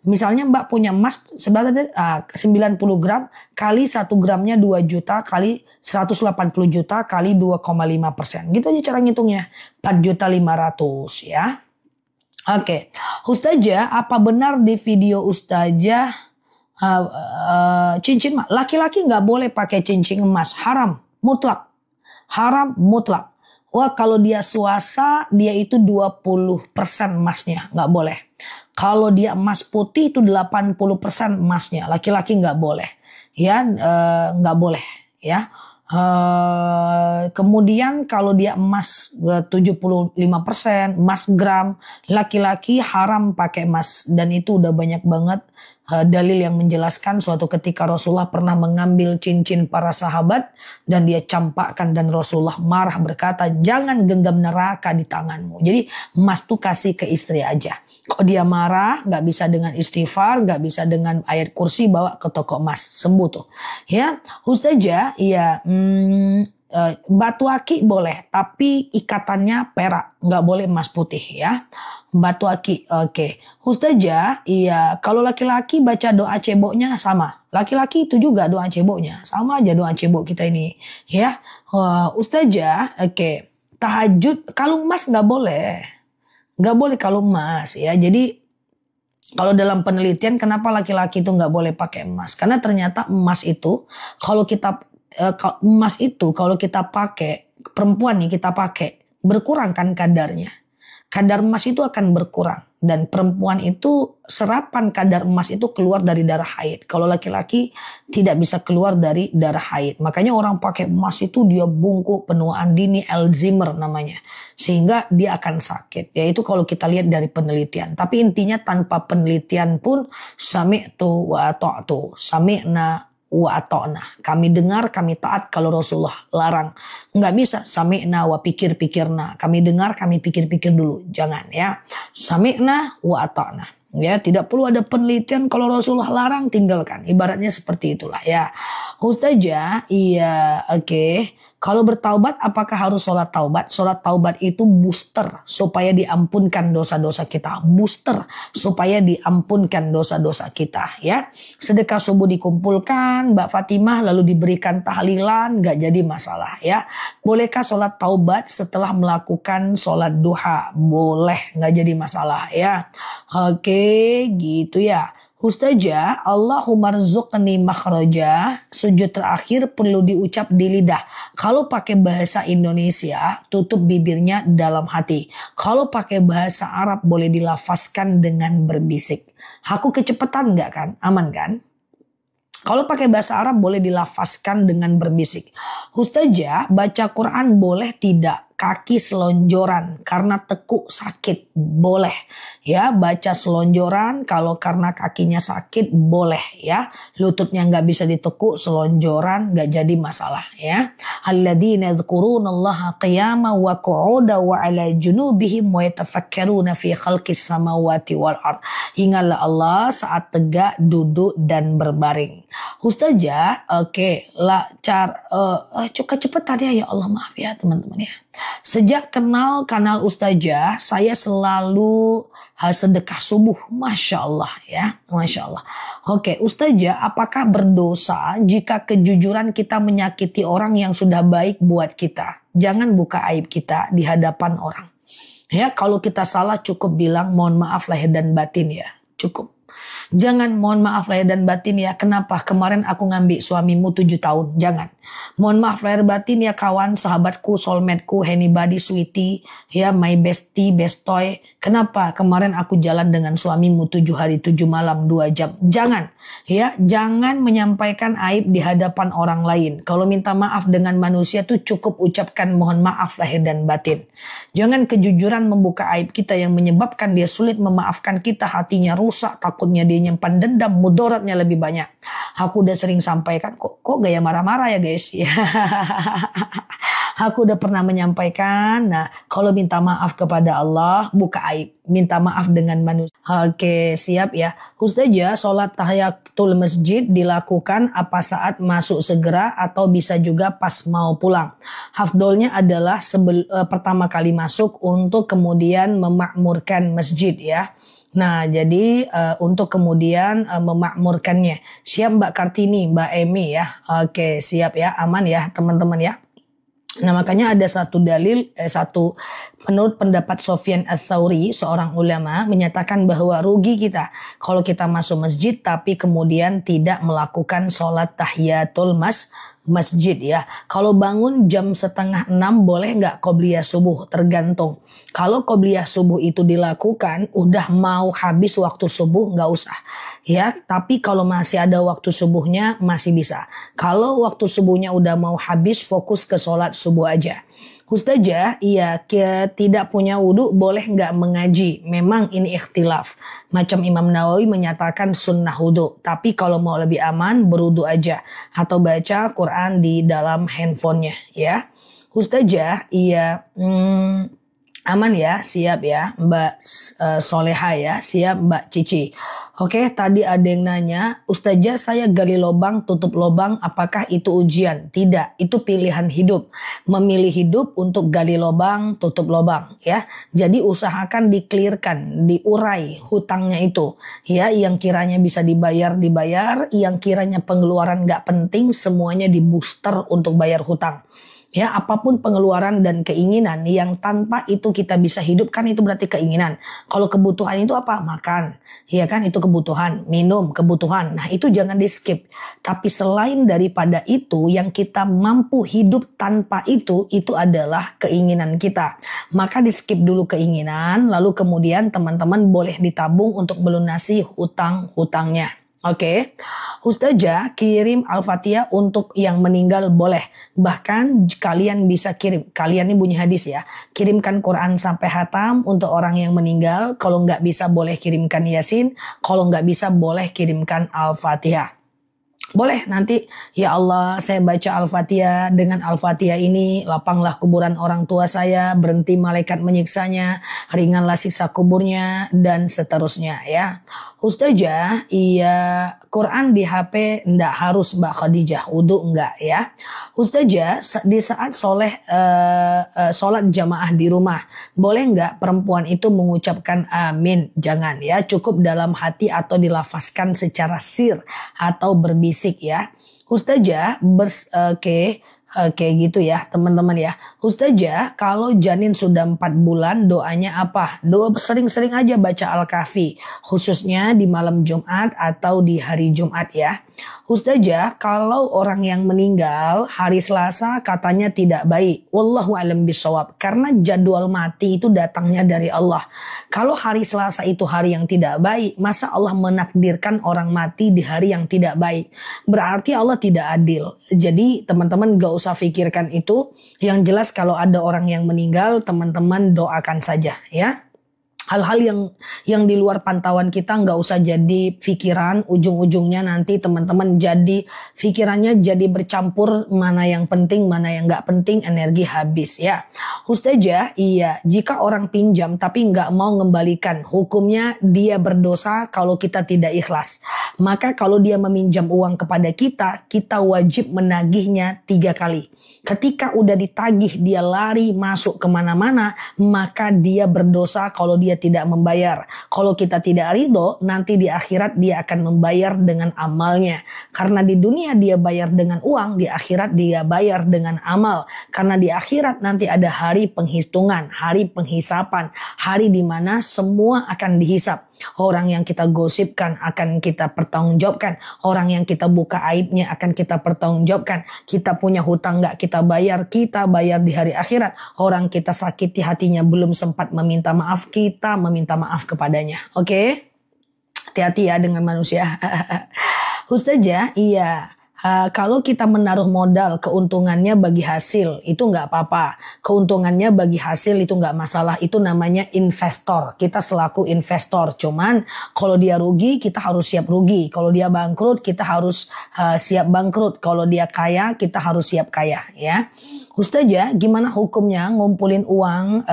Speaker 1: misalnya Mbak punya emas sebenarnya 90 gram kali 1 gramnya 2 juta kali 180 juta kali 2,5%. Gitu aja cara ngitungnya. 4.500.000 ya. Oke. Ustazah, apa benar di video Ustazah cincin emas? Laki-laki nggak boleh pakai cincin emas, haram mutlak. Haram mutlak. Wah, kalau dia swasta, dia itu 20% emasnya, nggak boleh. Kalau dia emas putih itu 80% emasnya, laki-laki nggak boleh. Ya, nggak boleh. Ya. Kemudian kalau dia emas 75% emas gram, laki-laki haram pakai emas, dan itu udah banyak banget dalil yang menjelaskan suatu ketika Rasulullah pernah mengambil cincin para sahabat dan dia campakkan dan Rasulullah marah berkata, jangan genggam neraka di tanganmu. Jadi emas tuh kasih ke istri aja. Kok dia marah, nggak bisa dengan istighfar, nggak bisa dengan ayat kursi, bawa ke toko emas, sembuh tuh. Ya, Ustazah, iya. Batu aki boleh, tapi ikatannya perak, nggak boleh emas putih ya. Batu aki, oke. Ustazah, iya. Kalau laki-laki baca doa ceboknya sama. Laki-laki itu juga doa ceboknya, sama aja doa cebok kita ini, ya. Ustazah, oke. Tahajud, kalung emas nggak boleh kalung emas ya. Jadi kalau dalam penelitian kenapa laki-laki itu nggak boleh pakai emas? Karena ternyata emas itu kalau kita pakai, perempuan nih kita pakai, berkurang kan kadarnya. Kadar emas itu akan berkurang. Dan perempuan itu serapan kadar emas itu keluar dari darah haid. Kalau laki-laki tidak bisa keluar dari darah haid. Makanya orang pakai emas itu dia bungkuk, penuaan dini, Alzheimer namanya. Sehingga dia akan sakit. Yaitu kalau kita lihat dari penelitian. Tapi intinya tanpa penelitian pun sami'tu wa ta'tu. Sami'na wa ata'na. Kami dengar, kami taat kalau Rasulullah larang. Nggak bisa sami'na wa pikir-pikirna. Kami dengar, kami pikir-pikir dulu. Jangan ya. Sami'na wa ata'na. Ya, tidak perlu ada penelitian, kalau Rasulullah larang tinggalkan. Ibaratnya seperti itulah ya. Ustazah, iya, oke. Kalau bertaubat apakah harus sholat taubat? Sholat taubat itu booster supaya diampunkan dosa-dosa kita. Booster supaya diampunkan dosa-dosa kita ya. Sedekah subuh dikumpulkan, Mbak Fatimah, lalu diberikan tahlilan, gak jadi masalah ya. Bolehkah sholat taubat setelah melakukan sholat duha? Boleh, gak jadi masalah ya. Oke, gitu ya. Ustazah, Allahumma rzuqni makhraja, sujud terakhir perlu diucap di lidah. Kalau pakai bahasa Indonesia, tutup bibirnya dalam hati. Kalau pakai bahasa Arab boleh dilafazkan dengan berbisik. Aku kecepatan nggak kan? Aman kan? Kalau pakai bahasa Arab boleh dilafazkan dengan berbisik. Ustazah, baca Quran boleh tidak? Kaki selonjoran karena tekuk sakit boleh ya. Baca selonjoran kalau karena kakinya sakit boleh ya. Lututnya nggak bisa ditekuk, selonjoran nggak jadi masalah ya. Alladzina yadhkurunallaha qiyaman wa qu'udan wa ala junubihim wa yatafakkaruna fi khalqis samawati wal ard. Ingatlah Allah saat tegak, duduk dan berbaring. Ustazah, oke, cepetan ya Allah, maaf ya teman-teman ya. Sejak kenal kanal Ustazah, saya selalu sedekah subuh. Masya Allah ya, Masya Allah. Oke, Ustazah, apakah berdosa jika kejujuran kita menyakiti orang yang sudah baik buat kita? Jangan buka aib kita di hadapan orang. Ya, kalau kita salah cukup bilang mohon maaf lahir dan batin ya, cukup. Jangan mohon maaf lahir dan batin ya, kenapa kemarin aku ngambil suamimu 7 tahun. Jangan. Mohon maaf lahir batin ya kawan, sahabatku, soulmateku, anybody, sweetie, ya my bestie, best toy. Kenapa kemarin aku jalan dengan suamimu 7 hari 7 malam 2 jam. Jangan. Ya, jangan menyampaikan aib di hadapan orang lain. Kalau minta maaf dengan manusia tuh cukup ucapkan mohon maaf lahir dan batin. Jangan kejujuran membuka aib kita yang menyebabkan dia sulit memaafkan kita, hatinya rusak, takutnya dia nyimpan dendam, mudaratnya lebih banyak. Aku udah sering sampaikan, kok gaya marah-marah ya guys. Ya. Aku udah pernah menyampaikan, nah kalau minta maaf kepada Allah, buka aib. Minta maaf dengan manusia. Oke, siap ya. Ustazah, sholat tahiyatul masjid dilakukan apa saat masuk segera atau bisa juga pas mau pulang. Hafdolnya adalah pertama kali masuk untuk kemudian memakmurkan masjid ya. Nah, jadi untuk kemudian memakmurkannya. Siap Mbak Kartini, Mbak Emi ya. Oke, siap ya, aman ya teman-teman ya. Nah, makanya ada satu dalil, menurut pendapat Sufyan Ats-Tsauri, seorang ulama, menyatakan bahwa rugi kita kalau kita masuk masjid tapi kemudian tidak melakukan sholat tahiyatul masjid ya. Kalau bangun jam 5:30 boleh nggak qobliyah subuh? Tergantung. Kalau qobliyah subuh itu dilakukan udah mau habis waktu subuh nggak usah ya. Tapi kalau masih ada waktu subuhnya masih bisa. Kalau waktu subuhnya udah mau habis fokus ke sholat subuh aja. Ustazah, iya tidak punya wudhu boleh nggak mengaji? Memang ini ikhtilaf. Macam Imam Nawawi menyatakan sunnah wudhu. Tapi kalau mau lebih aman berwudhu aja. Atau baca Quran di dalam handphonenya ya. Ustazah, iya aman ya, siap ya Mbak Soleha ya, siap Mbak Cici. Oke, tadi ada yang nanya, Ustazah saya gali lubang, tutup lubang, apakah itu ujian? Tidak, itu pilihan hidup. Memilih hidup untuk gali lubang, tutup lubang ya. Jadi usahakan dikelirkan, diurai hutangnya itu. Ya, yang kiranya bisa dibayar, yang kiranya pengeluaran gak penting, semuanya di booster untuk bayar hutang. Ya, apapun pengeluaran dan keinginan yang tanpa itu kita bisa hidup kan itu berarti keinginan. Kalau kebutuhan itu apa? Makan. Ya kan itu kebutuhan, minum, kebutuhan. Nah, itu jangan di skip. Tapi selain daripada itu yang kita mampu hidup tanpa itu adalah keinginan kita. Maka di skip dulu keinginan, lalu kemudian teman-teman boleh ditabung untuk melunasi hutang-hutangnya. Oke, Ustazah kirim Al-Fatihah untuk yang meninggal boleh. Bahkan kalian bisa kirim, kalian ini bunyi hadis ya. Kirimkan Quran sampai hatam untuk orang yang meninggal. Kalau nggak bisa boleh kirimkan Yasin. Kalau nggak bisa boleh kirimkan Al-Fatihah. Boleh nanti, ya Allah saya baca Al-Fatihah, dengan Al-Fatihah ini lapanglah kuburan orang tua saya, berhenti malaikat menyiksanya, ringanlah siksa kuburnya, dan seterusnya ya. Ustazah, iya Quran di HP enggak harus Mbak Khadijah, wudhu enggak ya. Ustazah, di saat sholat jamaah di rumah, boleh enggak perempuan itu mengucapkan amin? Jangan ya, cukup dalam hati atau dilafazkan secara sir atau berbisik ya. Ustazah, Oke gitu ya teman-teman ya. Ustazah, kalau janin sudah 4 bulan doanya apa? Doa sering-sering aja baca Al-Kahfi. Khususnya di malam Jumat atau di hari Jumat ya. Ustazah, kalau orang yang meninggal hari Selasa katanya tidak baik. Wallahu a'lam bishawab. Karena jadwal mati itu datangnya dari Allah. Kalau hari Selasa itu hari yang tidak baik, masa Allah menakdirkan orang mati di hari yang tidak baik? Berarti Allah tidak adil. Jadi teman-teman gak usah pikirkan itu. Yang jelas kalau ada orang yang meninggal, teman-teman doakan saja ya. Hal-hal yang di luar pantauan kita nggak usah jadi pikiran, ujung-ujungnya nanti teman-teman jadi pikirannya jadi bercampur, mana yang penting mana yang nggak penting, energi habis ya. Ustazah, iya jika orang pinjam tapi nggak mau mengembalikan, hukumnya dia berdosa kalau kita tidak ikhlas. Maka kalau dia meminjam uang kepada kita wajib menagihnya 3 kali. Ketika udah ditagih dia lari masuk kemana-mana, maka dia berdosa kalau dia tidak membayar. Kalau kita tidak ridho, nanti di akhirat dia akan membayar dengan amalnya. Karena di dunia dia bayar dengan uang, di akhirat dia bayar dengan amal. Karena di akhirat nanti ada hari penghitungan, hari penghisapan, hari di mana semua akan dihisap. Orang yang kita gosipkan akan kita pertanggungjawabkan. Orang yang kita buka aibnya akan kita pertanggungjawabkan. Kita punya hutang gak kita bayar di hari akhirat. Orang kita sakiti hatinya belum sempat meminta maaf, kita meminta maaf kepadanya. Oke? Hati-hati ya dengan manusia. Ustazah, iya. Kalau kita menaruh modal, keuntungannya bagi hasil, itu nggak apa-apa. Keuntungannya bagi hasil itu nggak masalah. Itu namanya investor. Kita selaku investor. Cuman kalau dia rugi, kita harus siap rugi. Kalau dia bangkrut, kita harus siap bangkrut. Kalau dia kaya, kita harus siap kaya. Ya, Ustazah, gimana hukumnya ngumpulin uang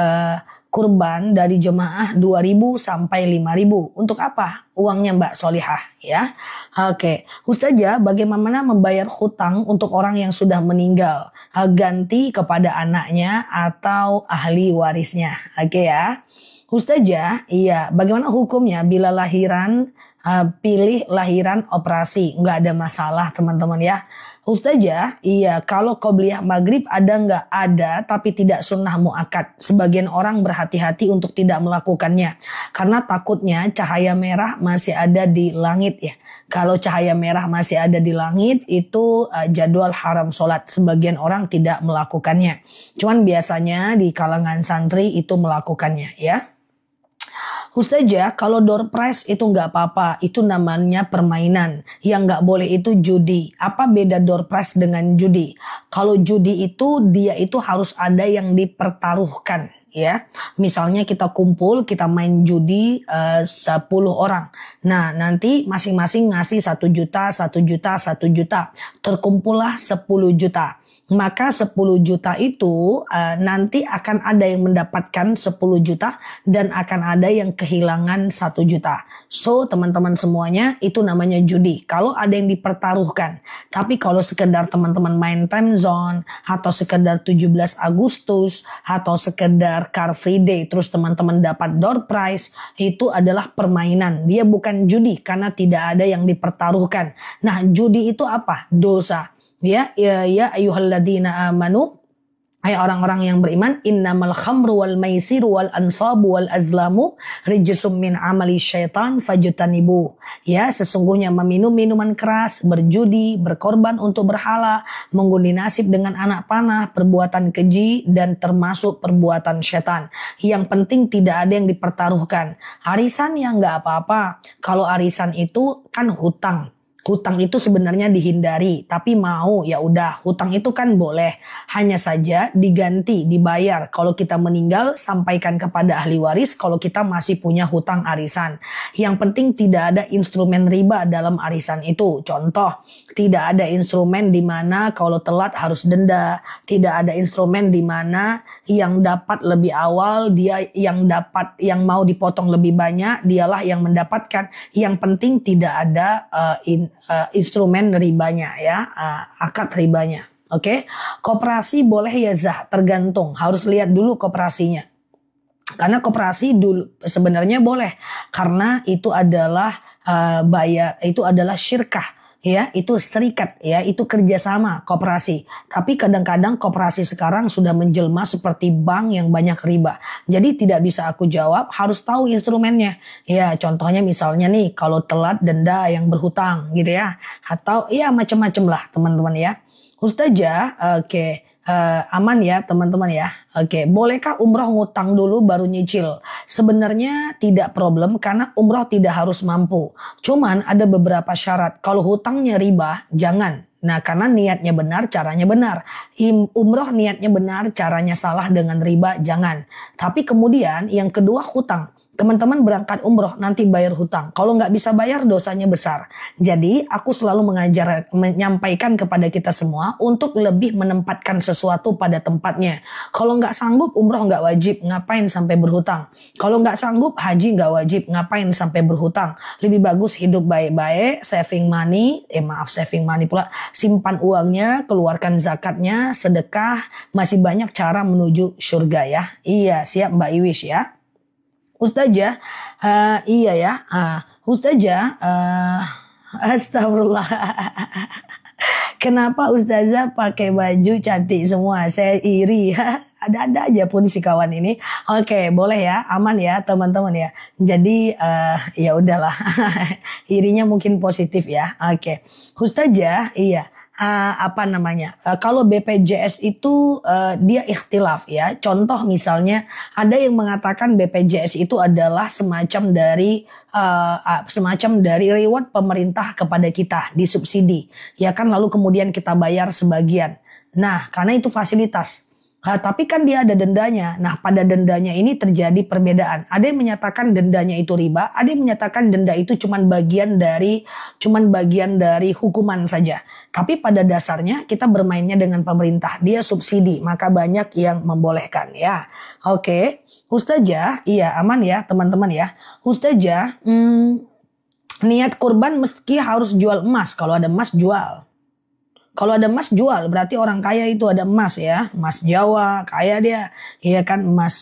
Speaker 1: kurban dari jemaah 2.000 sampai 5.000? Untuk apa uangnya Mbak Solihah? Ya, oke. Ustazah, bagaimana membayar hutang untuk orang yang sudah meninggal? Ganti kepada anaknya atau ahli warisnya. Oke ya. Ustazah, iya. Bagaimana hukumnya bila lahiran pilih lahiran operasi? Nggak ada masalah teman-teman ya. Ustazah, iya, kalau qobliyah maghrib ada nggak? Ada, tapi tidak sunnah muakkad. Sebagian orang berhati-hati untuk tidak melakukannya. Karena takutnya cahaya merah masih ada di langit ya. Kalau cahaya merah masih ada di langit, itu jadwal haram sholat. Sebagian orang tidak melakukannya. Cuman biasanya di kalangan santri itu melakukannya ya. Ustazah, kalau door prize itu nggak apa-apa, itu namanya permainan. Yang nggak boleh itu judi. Apa beda door prize dengan judi? Kalau judi itu dia itu harus ada yang dipertaruhkan. Ya, misalnya kita kumpul, kita main judi 10 orang. Nah, nanti masing-masing ngasih 1 juta, 1 juta, 1 juta. Terkumpullah 10 juta. Maka 10 juta itu nanti akan ada yang mendapatkan 10 juta dan akan ada yang kehilangan 1 juta. So teman-teman semuanya itu namanya judi. Kalau ada yang dipertaruhkan. Tapi kalau sekedar teman-teman main time zone atau sekedar 17 Agustus atau sekedar Car Free Day terus teman-teman dapat door prize, itu adalah permainan. Dia bukan judi karena tidak ada yang dipertaruhkan. Nah, judi itu apa? Dosa. Ya ayyuhalladzina amanu, hai orang-orang yang beriman, innamal khamru wal maisiru wal ansabu wal azlamu rijsum min amali syaitan fajtanibu. Ya, sesungguhnya meminum minuman keras, berjudi, berkorban untuk berhala, mengundi nasib dengan anak panah, perbuatan keji dan termasuk perbuatan syaitan. Yang penting tidak ada yang dipertaruhkan. Arisan ya nggak apa-apa. Kalau arisan itu kan hutang. Hutang itu sebenarnya dihindari, tapi mau ya udah, hutang itu kan boleh. Hanya saja diganti, dibayar. Kalau kita meninggal, sampaikan kepada ahli waris kalau kita masih punya hutang arisan. Yang penting tidak ada instrumen riba dalam arisan itu. Contoh, tidak ada instrumen di mana kalau telat harus denda. Tidak ada instrumen di mana yang dapat lebih awal, dia yang mau dipotong lebih banyak, dialah yang mendapatkan. Yang penting tidak ada instrumen ribanya ya, akad ribanya. Oke. Koperasi boleh ya Zah, tergantung, harus lihat dulu koperasinya. Karena koperasi dulu sebenarnya boleh karena itu adalah itu adalah syirkah. Ya, itu serikat, ya, itu kerjasama koperasi. Tapi kadang-kadang koperasi sekarang sudah menjelma seperti bank yang banyak riba. Jadi tidak bisa aku jawab, harus tahu instrumennya. Ya, contohnya misalnya nih, kalau telat denda yang berhutang gitu ya. Atau ya macam-macam lah teman-teman ya. Ustazah, oke. Aman ya teman-teman ya. Oke, bolehkah umroh ngutang dulu baru nyicil? Sebenarnya tidak problem karena umroh tidak harus mampu. Cuman ada beberapa syarat. Kalau hutangnya riba, jangan. Nah, karena niatnya benar, caranya benar. Umroh niatnya benar, caranya salah dengan riba, jangan. Tapi kemudian yang kedua hutang. Teman-teman berangkat umroh nanti bayar hutang. Kalau nggak bisa bayar dosanya besar. Jadi aku selalu menyampaikan kepada kita semua untuk lebih menempatkan sesuatu pada tempatnya. Kalau nggak sanggup umroh nggak wajib, ngapain sampai berhutang. Kalau nggak sanggup haji nggak wajib, ngapain sampai berhutang. Lebih bagus hidup baik-baik, saving money pula, simpan uangnya, keluarkan zakatnya, sedekah, masih banyak cara menuju surga ya. Iya siap Mbak Iwis ya. Ustazah, iya ya. Ustazah, astagfirullah. Kenapa Ustazah pakai baju cantik semua? Saya iri. Ada-ada aja pun si kawan ini. Oke, boleh ya, aman ya teman-teman ya. Jadi ya udahlah. Irinya mungkin positif ya. Oke, Ustazah, iya. Apa namanya? Kalau BPJS itu dia ikhtilaf ya. Contoh misalnya ada yang mengatakan BPJS itu adalah semacam dari reward pemerintah kepada kita, disubsidi. Ya kan, lalu kemudian kita bayar sebagian. Nah, karena itu fasilitas. Tapi kan dia ada dendanya. Nah, pada dendanya ini terjadi perbedaan. Ada yang menyatakan dendanya itu riba, ada yang menyatakan denda itu cuman bagian dari hukuman saja. Tapi pada dasarnya kita bermainnya dengan pemerintah, dia subsidi, maka banyak yang membolehkan ya. Oke, Ustazah, iya aman ya teman-teman ya. Ustazah, niat kurban meski harus jual emas, kalau ada emas jual. Kalau ada emas jual, berarti orang kaya itu ada emas ya, emas Jawa, kaya dia, iya kan, emas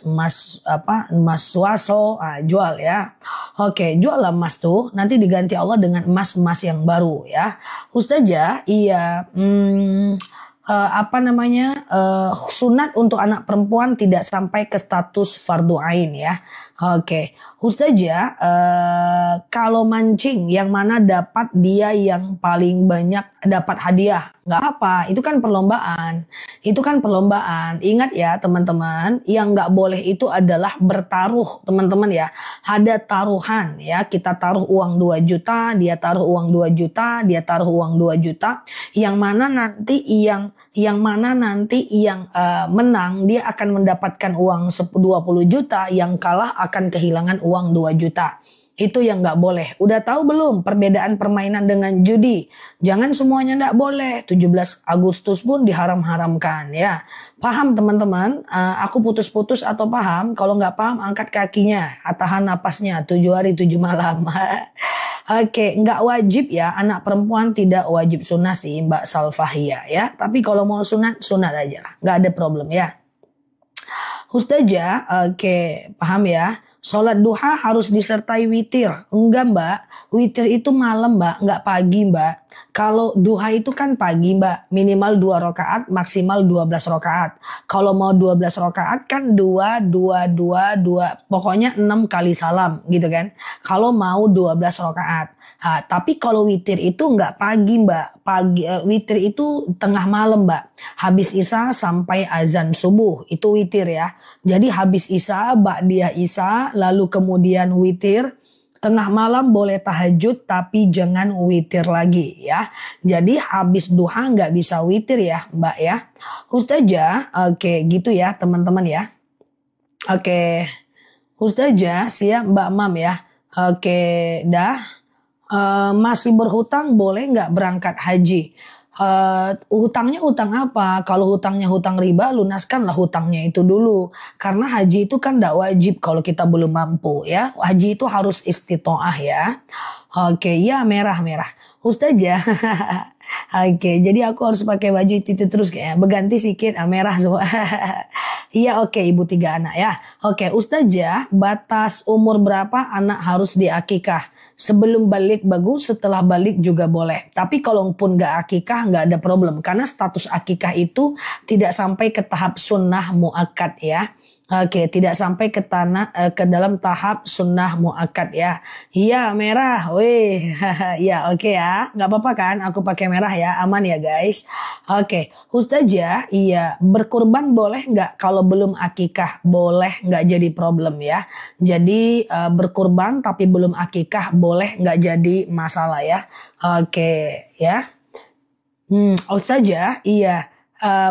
Speaker 1: swaso, jual ya. Oke, jual lah emas tuh, nanti diganti Allah dengan emas-emas yang baru ya. Ustazah, iya, sunat untuk anak perempuan tidak sampai ke status fardu ain ya. Oke, Ustazah, kalau mancing yang mana dapat dia yang paling banyak dapat hadiah, nggak apa, itu kan perlombaan. Itu kan perlombaan. Ingat ya teman-teman, yang nggak boleh itu adalah bertaruh teman-teman ya. Ada taruhan ya, kita taruh uang 2 juta, dia taruh uang 2 juta, dia taruh uang 2 juta. Yang mana nanti yang menang dia akan mendapatkan uang 20 juta, yang kalah akan kehilangan uang 2 juta. Itu yang nggak boleh. Udah tahu belum perbedaan permainan dengan judi? Jangan semuanya nggak boleh. 17 Agustus pun diharam-haramkan ya. Paham teman-teman? Aku putus-putus atau paham? Kalau nggak paham angkat kakinya. Tahan napasnya 7 hari 7 malam. Oke, nggak wajib ya. Anak perempuan tidak wajib sunat sih Mbak Salfahia ya. Tapi kalau mau sunat, sunat aja lah. Nggak ada problem ya. Ustazah, oke, paham ya. Sholat duha harus disertai witir. Enggak Mbak, witir itu malam Mbak, enggak pagi Mbak. Kalau duha itu kan pagi Mbak, minimal 2 rakaat, maksimal 12 rakaat. Kalau mau 12 rakaat kan 2, 2, 2, 2, pokoknya 6 kali salam gitu kan. Kalau mau 12 rakaat. Tapi kalau witir itu enggak pagi Mbak, witir itu tengah malam Mbak. Habis isya sampai azan subuh, itu witir ya. Jadi habis isya, ba'diyah isya, lalu kemudian witir. Tengah malam boleh tahajud tapi jangan witir lagi ya. Jadi habis duha nggak bisa witir ya Mbak ya. Ustazah, oke gitu ya teman-teman ya. Oke, Ustazah siap Mbak Mam ya. Oke dah. Masih berhutang boleh nggak berangkat haji? Hutangnya hutang apa? Kalau hutangnya hutang riba, lunaskanlah hutangnya itu dulu. Karena haji itu kan tidak wajib kalau kita belum mampu ya. Haji itu harus istitoah ya. Oke, ya merah-merah. Ustazah. Oke, jadi aku harus pakai baju itu terus kayak berganti sedikit merah semua. Iya oke, ibu 3 anak ya. Oke, Ustazah, batas umur berapa anak harus diakikah? Sebelum balik bagus, setelah balik juga boleh. Tapi kalau pun gak akikah gak ada problem. Karena status akikah itu tidak sampai ke tahap sunnah muakkad ya. Oke, tidak sampai ke dalam tahap sunnah muakkad ya. Iya merah, weh, ya oke ya, nggak apa-apa kan? Aku pakai merah ya, aman ya guys. Oke, Ustazah, iya berkurban boleh nggak? Kalau belum akikah boleh, nggak jadi problem ya. Jadi berkurban tapi belum akikah boleh, nggak jadi masalah ya. Oke ya. Ustazah, iya.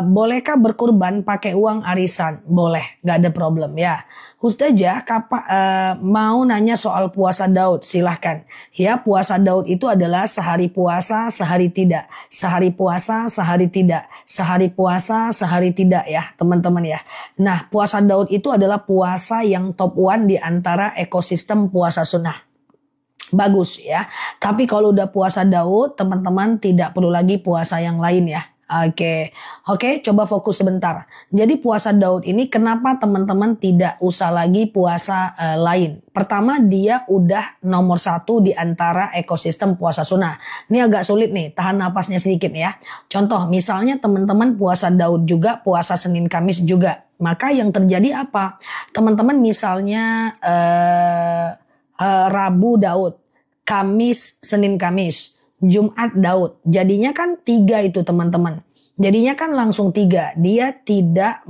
Speaker 1: Bolehkah berkurban pakai uang arisan? Boleh, gak ada problem ya. Ustazah, mau nanya soal puasa Daud, silahkan. Ya, puasa Daud itu adalah sehari puasa, sehari tidak. Sehari puasa, sehari tidak. Sehari puasa, sehari tidak ya, teman-teman ya. Nah, puasa Daud itu adalah puasa yang top 1 di antara ekosistem puasa sunnah. Bagus ya. Tapi kalau udah puasa Daud, teman-teman tidak perlu lagi puasa yang lain ya. Oke, coba fokus sebentar. Jadi puasa Daud ini kenapa teman-teman tidak usah lagi puasa lain? Pertama, dia udah nomor 1 di antara ekosistem puasa sunnah. Ini agak sulit nih, tahan napasnya sedikit ya. Contoh, misalnya teman-teman puasa Daud juga, puasa Senin Kamis juga. Maka yang terjadi apa? Teman-teman misalnya Rabu Daud, Kamis, Senin Kamis, Jumat Daud. Jadinya kan 3 itu teman-teman. Jadinya kan langsung 3. Dia tidak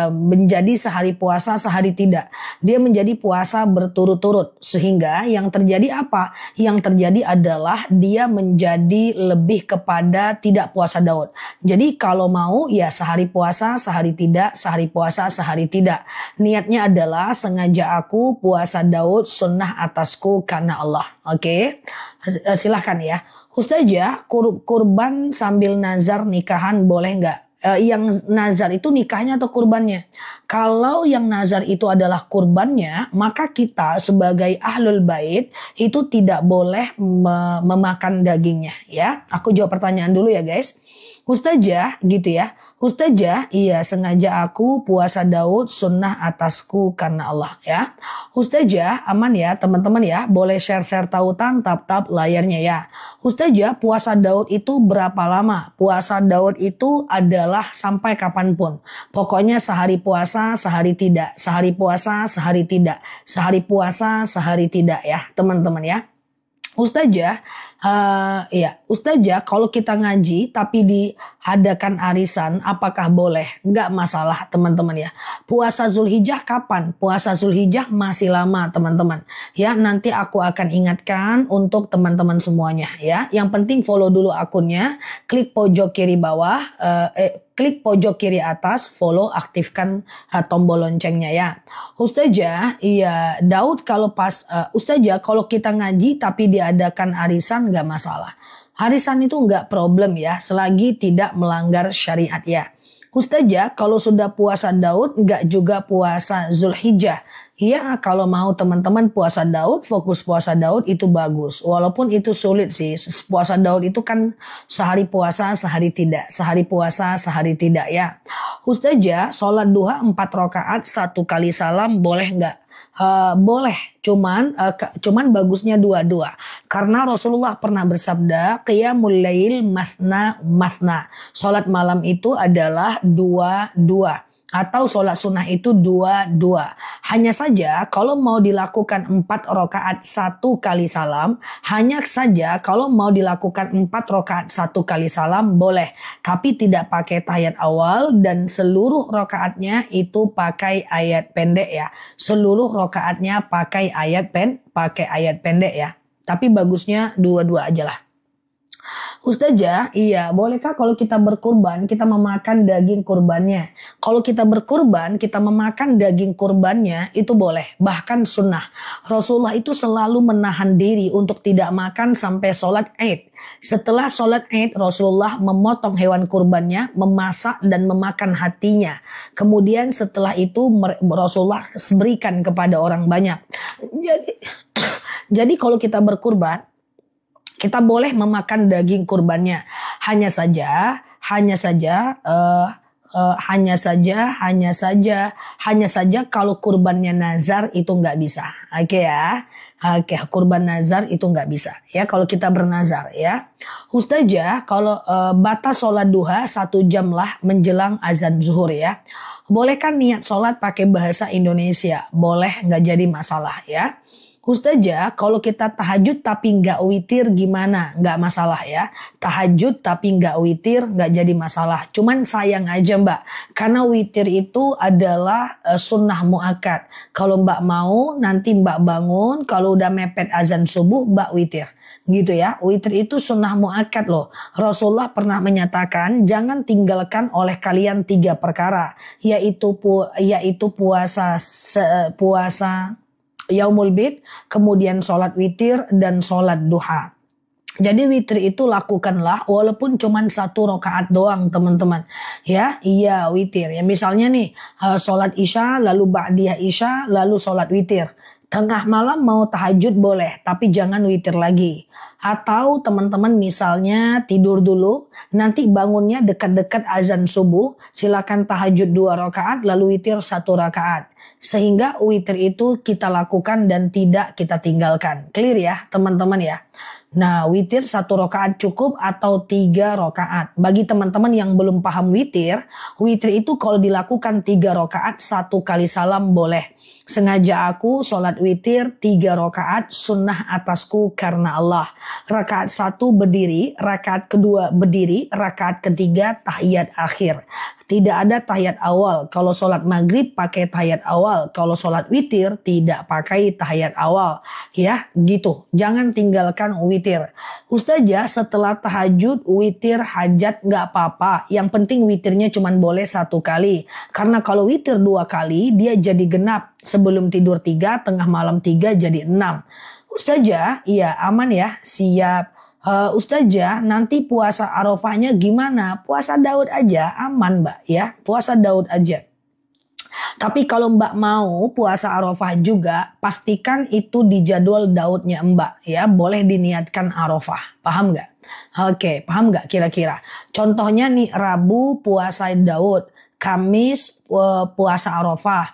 Speaker 1: menjadi sehari puasa, sehari tidak. Dia menjadi puasa berturut-turut. Sehingga yang terjadi apa? Yang terjadi adalah dia menjadi lebih kepada tidak puasa Daud. Jadi kalau mau ya sehari puasa, sehari tidak, sehari puasa, sehari tidak. Niatnya adalah sengaja aku puasa Daud sunnah atasku karena Allah. Oke, silahkan ya. Ustazah, kurban sambil nazar nikahan boleh nggak? Yang nazar itu nikahnya atau kurbannya? Kalau yang nazar itu adalah kurbannya, maka kita sebagai ahlul bait itu tidak boleh memakan dagingnya. Ya, aku jawab pertanyaan dulu ya guys. Ustazah gitu ya. Ustazah, iya sengaja aku puasa Daud sunnah atasku karena Allah ya. Ustazah, aman ya teman-teman ya. Boleh share-share tautan, tap-tap layarnya ya. Ustazah, puasa Daud itu berapa lama? Puasa Daud itu adalah sampai kapanpun. Pokoknya sehari puasa, sehari tidak. Sehari puasa, sehari tidak. Sehari puasa, sehari tidak ya teman-teman ya. Ustazah, Ustazah kalau kita ngaji tapi diadakan arisan apakah boleh? Enggak masalah teman-teman ya. Puasa Zulhijjah kapan? Puasa Zulhijjah masih lama teman-teman. Ya nanti aku akan ingatkan untuk teman-teman semuanya ya. Yang penting follow dulu akunnya, klik pojok kiri bawah, klik pojok kiri atas, follow, aktifkan tombol loncengnya ya. Ustazah, iya Daud kalau Ustazah kalau kita ngaji tapi diadakan arisan nggak masalah. Arisan itu nggak problem ya, selagi tidak melanggar syariat ya. Ustazah kalau sudah puasa Daud nggak juga puasa Zulhijjah. Ya kalau mau teman-teman puasa Daud, fokus puasa Daud itu bagus. Walaupun itu sulit sih, puasa Daud itu kan sehari puasa, sehari tidak. Sehari puasa, sehari tidak ya. Ustazah, sholat duha 4 rakaat 1 kali salam boleh nggak? Boleh, cuman bagusnya 2-2. Karena Rasulullah pernah bersabda, qiyamul lail masna masna. Sholat malam itu adalah 2-2. Atau sholat sunnah itu 2-2. Hanya saja kalau mau dilakukan 4 rakaat 1 kali salam, hanya saja kalau mau dilakukan 4 rakaat 1 kali salam boleh. Tapi tidak pakai tahiyat awal dan seluruh rakaatnya itu pakai ayat pendek ya. Seluruh rakaatnya pakai ayat pendek ya. Tapi bagusnya 2-2 aja lah. Ustazah, iya bolehkah kalau kita berkurban kita memakan daging kurbannya? Kalau kita berkurban kita memakan daging kurbannya itu boleh, bahkan sunnah. Rasulullah itu selalu menahan diri untuk tidak makan sampai sholat Id. Setelah sholat Id Rasulullah memotong hewan kurbannya, memasak dan memakan hatinya. Kemudian setelah itu Rasulullah berikan kepada orang banyak. Jadi kalau kita berkurban kita boleh memakan daging kurbannya. Hanya saja kalau kurbannya nazar itu nggak bisa. Oke ya. Oke, kurban nazar itu nggak bisa. Ya kalau kita bernazar ya. Ustazah, kalau batas sholat duha 1 jam lah menjelang azan zuhur ya. Bolehkah niat sholat pakai bahasa Indonesia? Boleh, nggak jadi masalah ya. Ustazah, kalau kita tahajud tapi nggak witir gimana? Nggak masalah ya. Tahajud tapi nggak witir nggak jadi masalah. Cuman sayang aja mbak, karena witir itu adalah sunnah muakkad. Kalau mbak mau nanti mbak bangun, kalau udah mepet azan subuh mbak witir. Gitu ya, witir itu sunnah muakkad loh. Rasulullah pernah menyatakan jangan tinggalkan oleh kalian 3 perkara, yaitu puasa Yaumul Bid, kemudian sholat witir dan sholat duha. Jadi witir itu lakukanlah walaupun cuma 1 rakaat doang teman-teman. Ya, iya witir. Ya misalnya nih sholat isya lalu ba'diyah isya lalu sholat witir. Tengah malam mau tahajud boleh, tapi jangan witir lagi. Atau teman-teman misalnya tidur dulu, nanti bangunnya dekat-dekat azan subuh, silakan tahajud 2 rakaat lalu witir 1 rakaat. Sehingga witir itu kita lakukan dan tidak kita tinggalkan. Clear ya teman-teman ya. Nah, witir 1 rakaat cukup atau 3 rakaat. Bagi teman-teman yang belum paham witir itu kalau dilakukan 3 rakaat 1 kali salam boleh. Sengaja aku sholat witir 3 rakaat sunnah atasku karena Allah. Rakaat 1 berdiri, rakaat kedua berdiri, rakaat ketiga tahiyat akhir. Tidak ada tahiyat awal. Kalau sholat maghrib pakai tahiyat awal. Kalau sholat witir tidak pakai tahiyat awal. Ya gitu. Jangan tinggalkan witir. Ustazah setelah tahajud witir hajat gak apa-apa. Yang penting witirnya cuma boleh 1 kali. Karena kalau witir 2 kali dia jadi genap. Sebelum tidur 3, tengah malam 3 jadi 6. Ustazah, iya aman ya, siap. Ustazah, nanti puasa Arafahnya gimana? Puasa Daud aja, aman Mbak ya. Puasa Daud aja. Tapi kalau Mbak mau puasa Arafah juga, pastikan itu di jadwal Daudnya Mbak ya. Boleh diniatkan Arafah. Paham nggak? Oke, paham nggak kira-kira? Contohnya nih Rabu puasa Daud, Kamis puasa Arafah,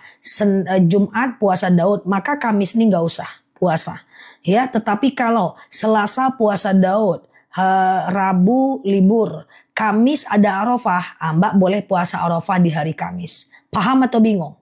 Speaker 1: Jumat puasa Daud, maka Kamis nih nggak usah puasa. Ya, tetapi kalau Selasa puasa Daud, Rabu libur, Kamis ada Arafah, Mbak boleh puasa Arafah di hari Kamis. Paham atau bingung?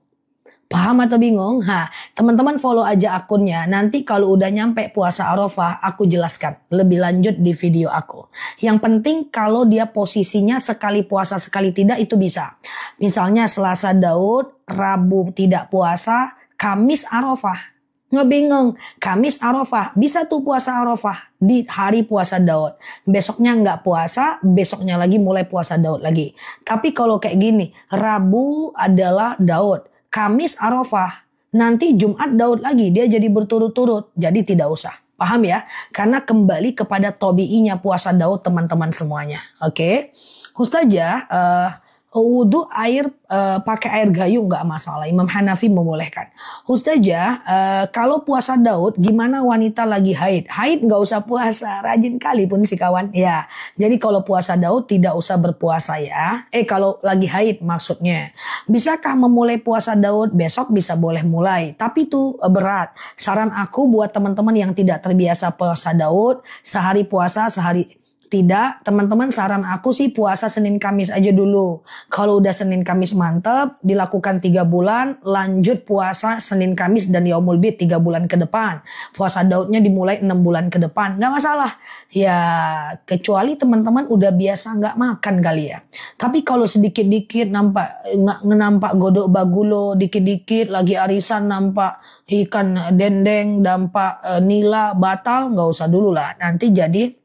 Speaker 1: Paham atau bingung? Teman-teman follow aja akunnya. Nanti kalau udah nyampe puasa Arafah, aku jelaskan lebih lanjut di video aku. Yang penting kalau dia posisinya sekali puasa sekali tidak itu bisa. Misalnya Selasa Daud, Rabu tidak puasa, Kamis Arafah. Ngebingung, Kamis Arafah, bisa tuh puasa Arafah di hari puasa Daud. Besoknya nggak puasa, besoknya lagi mulai puasa Daud lagi. Tapi kalau kayak gini, Rabu adalah Daud, Kamis Arafah, nanti Jumat Daud lagi, dia jadi berturut-turut, jadi tidak usah. Paham ya? Karena kembali kepada tobi'inya puasa Daud teman-teman semuanya. Oke? Ustazah, wudhu pakai air gayung nggak masalah. Imam Hanafi membolehkan. Ustazah, kalau puasa Daud gimana wanita lagi haid? Haid nggak usah puasa. Rajin kali pun si kawan. Ya, jadi kalau puasa Daud tidak usah berpuasa ya. Kalau lagi haid maksudnya. Bisakah memulai puasa Daud? Besok bisa boleh mulai. Tapi itu berat. Saran aku buat teman-teman yang tidak terbiasa puasa Daud, sehari puasa sehari tidak, teman-teman saran aku sih puasa Senin Kamis aja dulu. Kalau udah Senin Kamis mantep, dilakukan 3 bulan, lanjut puasa Senin Kamis dan Yaumul Bid 3 bulan ke depan. Puasa Daudnya dimulai 6 bulan ke depan, nggak masalah. Ya, kecuali teman-teman udah biasa nggak makan kali ya. Tapi kalau sedikit-dikit nampak godok bagulo, dikit-dikit lagi arisan nampak ikan dendeng, nampak nila, batal, nggak usah dulu lah. Nanti jadi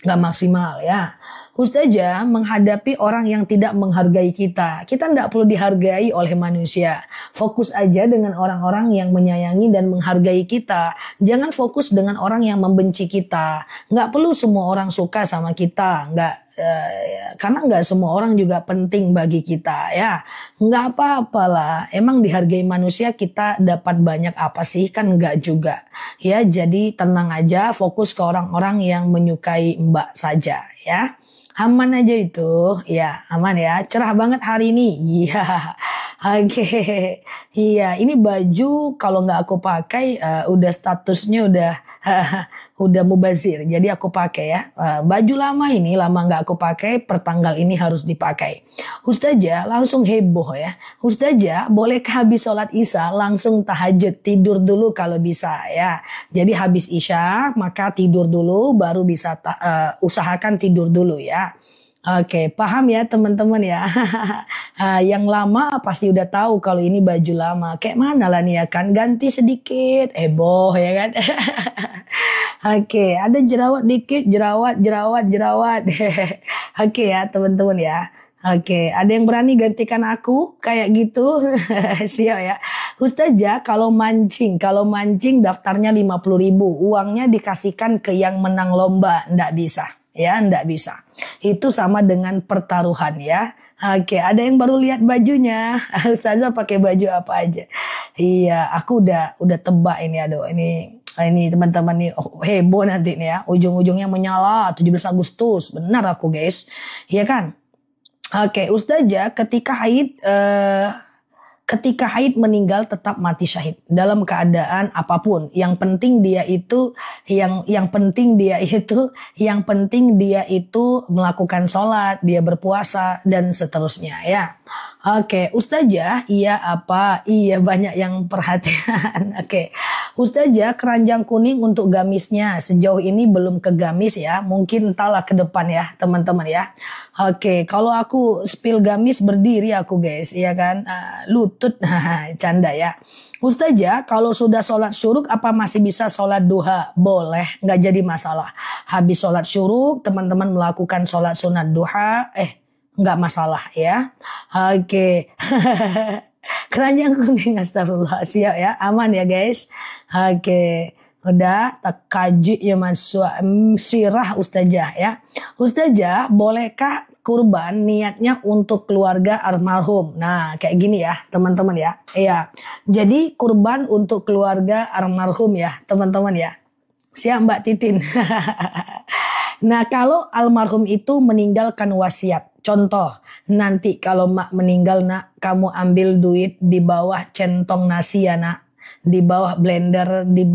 Speaker 1: nggak maksimal ya. Ustazah, menghadapi orang yang tidak menghargai kita. Kita nggak perlu dihargai oleh manusia. Fokus aja dengan orang-orang yang menyayangi dan menghargai kita. Jangan fokus dengan orang yang membenci kita. Nggak perlu semua orang suka sama kita. Karena nggak semua orang juga penting bagi kita ya. Nggak apa-apalah. Emang dihargai manusia kita dapat banyak apa sih? Kan nggak juga. Ya, jadi tenang aja. Fokus ke orang-orang yang menyukai Mbak saja ya. Aman aja itu, ya aman ya, cerah banget hari ini, iya, oke, iya, ini baju kalau nggak aku pakai udah statusnya udah mubazir, jadi aku pakai ya, baju lama ini lama nggak aku pakai, pertanggal ini harus dipakai. Ustazah langsung heboh ya, Ustazah bolehkah habis sholat isya langsung tahajud, tidur dulu kalau bisa ya, jadi habis isya maka tidur dulu baru bisa usahakan tidur dulu ya. Oke, paham ya teman-teman ya. Yang lama pasti udah tahu kalau ini baju lama. Kayak mana lah nih ya kan, ganti sedikit, heboh ya kan. Oke, ada jerawat dikit, jerawat. Oke ya teman-teman ya. Oke, ada yang berani gantikan aku kayak gitu? Siap ya. Ustazah, kalau mancing daftarnya 50.000, uangnya dikasihkan ke yang menang lomba, ndak bisa. Ya, enggak bisa. Itu sama dengan pertaruhan ya. Oke, ada yang baru lihat bajunya. Ustazah pakai baju apa aja? Iya, aku udah tebak ini, aduh ini teman-teman nih heboh nanti nih ya. Ujung-ujungnya menyala 17 Agustus. Benar aku guys. Iya kan? Oke, Ustazah ketika haid meninggal tetap mati syahid dalam keadaan apapun. Yang penting dia itu melakukan sholat, dia berpuasa dan seterusnya ya. Oke, Ustazah, iya apa? Iya, banyak yang perhatian. Oke, Ustazah, keranjang kuning untuk gamisnya sejauh ini belum ke gamis ya. Mungkin entahlah ke depan ya teman-teman ya. Oke, kalau aku spill gamis berdiri aku guys, ya kan, lutut, canda ya. Ustazah, kalau sudah sholat syuruk apa masih bisa sholat duha? Boleh, nggak jadi masalah. Habis sholat syuruk, teman-teman melakukan sholat sunat duha, nggak masalah ya. Oke, keranjang kuning, astagfirullah, siap ya, aman ya guys. Oke. Udah takajud ya masuk sirah Ustazah ya. Ustazah, bolehkah kurban niatnya untuk keluarga almarhum? Nah, kayak gini ya teman-teman ya. Iya. Jadi kurban untuk keluarga almarhum ya teman-teman ya. Siap Mbak Titin. Nah, kalau almarhum itu meninggalkan wasiat. Contoh, nanti kalau mak meninggal nak, kamu ambil duit di bawah centong nasi ya nak. Di bawah blender, di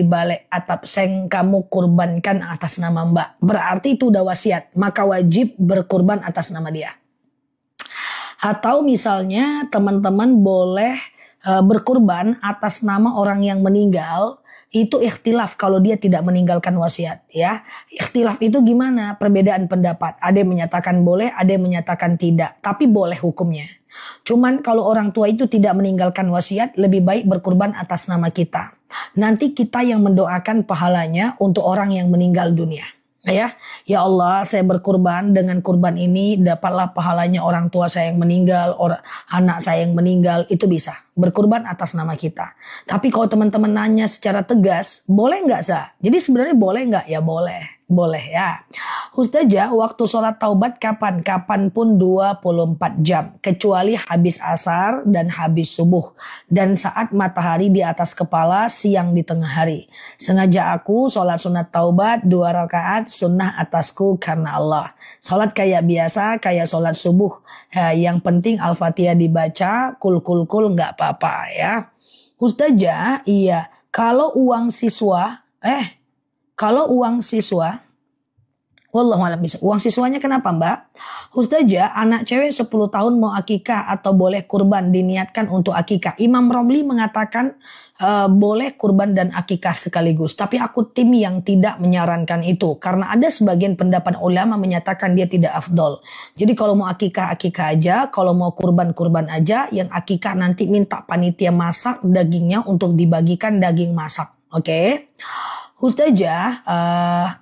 Speaker 1: balik atap seng kamu kurbankan atas nama mbak. Berarti itu udah wasiat, maka wajib berkurban atas nama dia. Atau misalnya teman-teman boleh berkurban atas nama orang yang meninggal. Itu ikhtilaf kalau dia tidak meninggalkan wasiat ya. Ikhtilaf itu gimana? Perbedaan pendapat. Ada yang menyatakan boleh, ada yang menyatakan tidak. Tapi boleh hukumnya. Cuman kalau orang tua itu tidak meninggalkan wasiat, lebih baik berkurban atas nama kita. Nanti kita yang mendoakan pahalanya untuk orang yang meninggal dunia. Ya Allah, saya berkurban, dengan kurban ini dapatlah pahalanya orang tua saya yang meninggal, anak saya yang meninggal, itu bisa berkurban atas nama kita. Tapi kalau teman-teman nanya secara tegas, boleh nggak sah? Jadi sebenarnya boleh nggak? Ya boleh ya. Ustazah, waktu sholat taubat kapan? Kapanpun 24 jam. Kecuali habis asar dan habis subuh. Dan saat matahari di atas kepala siang di tengah hari. Sengaja aku sholat sunat taubat 2 rakaat sunnah atasku karena Allah. Sholat kayak biasa, kayak sholat subuh. Yang penting Al-Fatihah dibaca, kul nggak apa-apa ya. Ustazah, iya. Kalau uang siswa, wallahualam bisa. Uang siswanya kenapa mbak? Ustazah, anak cewek 10 tahun mau akikah atau boleh kurban diniatkan untuk akikah? Imam Romli mengatakan boleh kurban dan akikah sekaligus. Tapi aku tim yang tidak menyarankan itu. Karena ada sebagian pendapat ulama menyatakan dia tidak afdol. Jadi kalau mau akikah aja. Kalau mau kurban aja. Yang akikah nanti minta panitia masak dagingnya untuk dibagikan daging masak. Oke. Ustazah,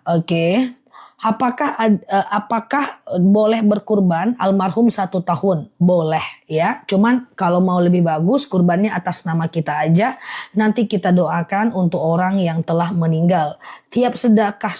Speaker 1: oke. Apakah boleh berkurban almarhum 1 tahun? Boleh ya. Cuman kalau mau lebih bagus kurbannya atas nama kita aja. Nanti kita doakan untuk orang yang telah meninggal. Tiap sedekah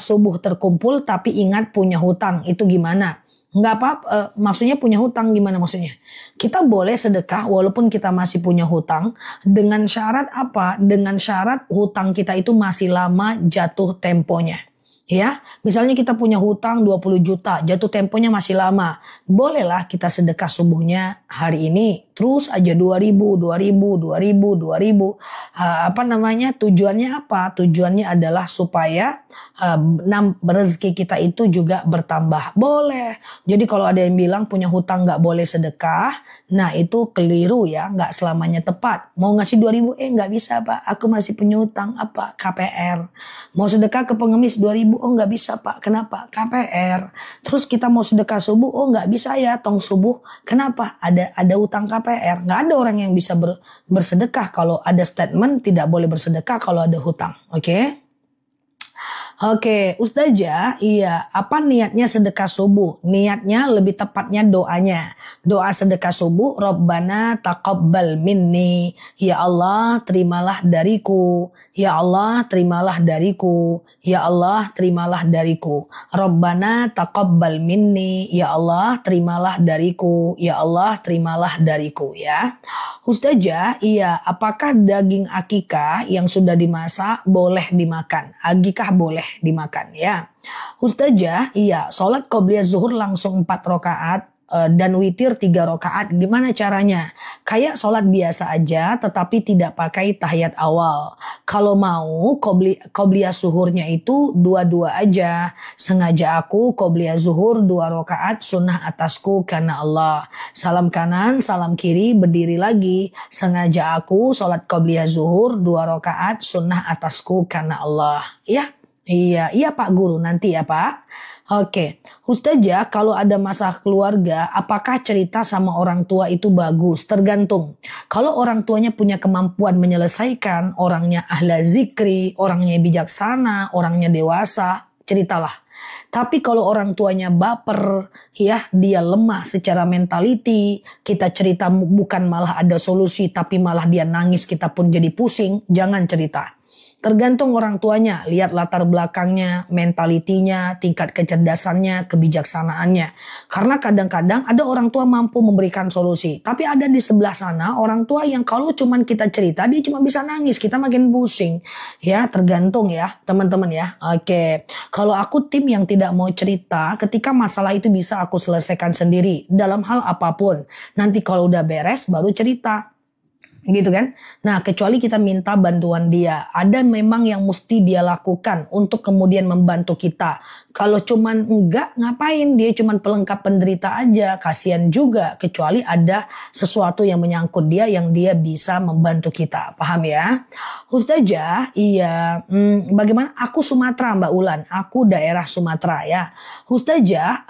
Speaker 1: subuh terkumpul tapi ingat punya hutang. Itu gimana? Nggak apa-apa, maksudnya punya hutang gimana maksudnya? Kita boleh sedekah walaupun kita masih punya hutang. Dengan syarat apa? Dengan syarat hutang kita itu masih lama jatuh temponya. Ya, misalnya kita punya hutang 20 juta, jatuh temponya masih lama. Bolehlah kita sedekah subuhnya hari ini. Terus aja 2000. Tujuannya apa? Tujuannya adalah supaya rezeki kita itu juga bertambah. Boleh. Jadi kalau ada yang bilang punya hutang nggak boleh sedekah, nah itu keliru ya, nggak selamanya tepat. Mau ngasih 2000, nggak bisa pak, aku masih punya hutang apa? KPR. Mau sedekah ke pengemis 2000, oh nggak bisa pak, kenapa? KPR. Terus kita mau sedekah subuh, oh nggak bisa ya, tong subuh. Kenapa? Ada hutang KPR. Nggak ada orang yang bisa bersedekah kalau ada statement tidak boleh bersedekah kalau ada hutang. Oke? Oke, Ustazah, iya, apa niatnya sedekah subuh? Niatnya lebih tepatnya doanya. Doa sedekah subuh, Rabbana taqabbal minni. Ya Allah, terimalah dariku. Ya Allah, terimalah dariku. Ya Allah, terimalah dariku. Rabbana taqabbal minni. Ya Allah, terimalah dariku. Ya Allah, terimalah dariku, ya. Ustazah, iya, apakah daging akikah yang sudah dimasak boleh dimakan? Akikah boleh dimakan, ya. Ustazah, iya, sholat qobliyah zuhur langsung 4 rakaat dan witir 3 rakaat. Gimana caranya? Kayak sholat biasa aja tetapi tidak pakai tahiyat awal. Kalau mau qobliyah zuhurnya itu dua-dua aja. Sengaja aku qobliyah zuhur 2 rakaat sunnah atasku karena Allah. Salam kanan, salam kiri, berdiri lagi. Sengaja aku sholat qobliyah zuhur 2 rakaat sunnah atasku karena Allah. Ya. Iya, iya Pak Guru, nanti ya Pak. Oke, Ustazah, kalau ada masalah keluarga, apakah cerita sama orang tua itu bagus? Tergantung. Kalau orang tuanya punya kemampuan menyelesaikan, orangnya ahla zikri, orangnya bijaksana, orangnya dewasa, ceritalah. Tapi kalau orang tuanya baper, ya dia lemah secara mentality, kita cerita bukan malah ada solusi, tapi malah dia nangis, kita pun jadi pusing, jangan cerita. Tergantung orang tuanya, lihat latar belakangnya, mentalitinya, tingkat kecerdasannya, kebijaksanaannya. Karena kadang-kadang ada orang tua mampu memberikan solusi. Tapi ada di sebelah sana orang tua yang kalau cuman kita cerita, dia cuma bisa nangis, kita makin pusing. Ya, tergantung ya teman-teman ya. Oke, kalau aku tim yang tidak mau cerita, ketika masalah itu bisa aku selesaikan sendiri. Dalam hal apapun. Nanti kalau udah beres baru cerita. Gitu kan. Nah, kecuali kita minta bantuan dia. Ada memang yang mesti dia lakukan untuk kemudian membantu kita. Kalau cuman enggak, ngapain? Dia cuman pelengkap penderita aja. Kasihan juga. Kecuali ada sesuatu yang menyangkut dia yang dia bisa membantu kita. Paham ya? Ustazah, iya. Bagaimana? Aku Sumatera Mbak Ulan. Aku daerah Sumatera ya. Ustazah,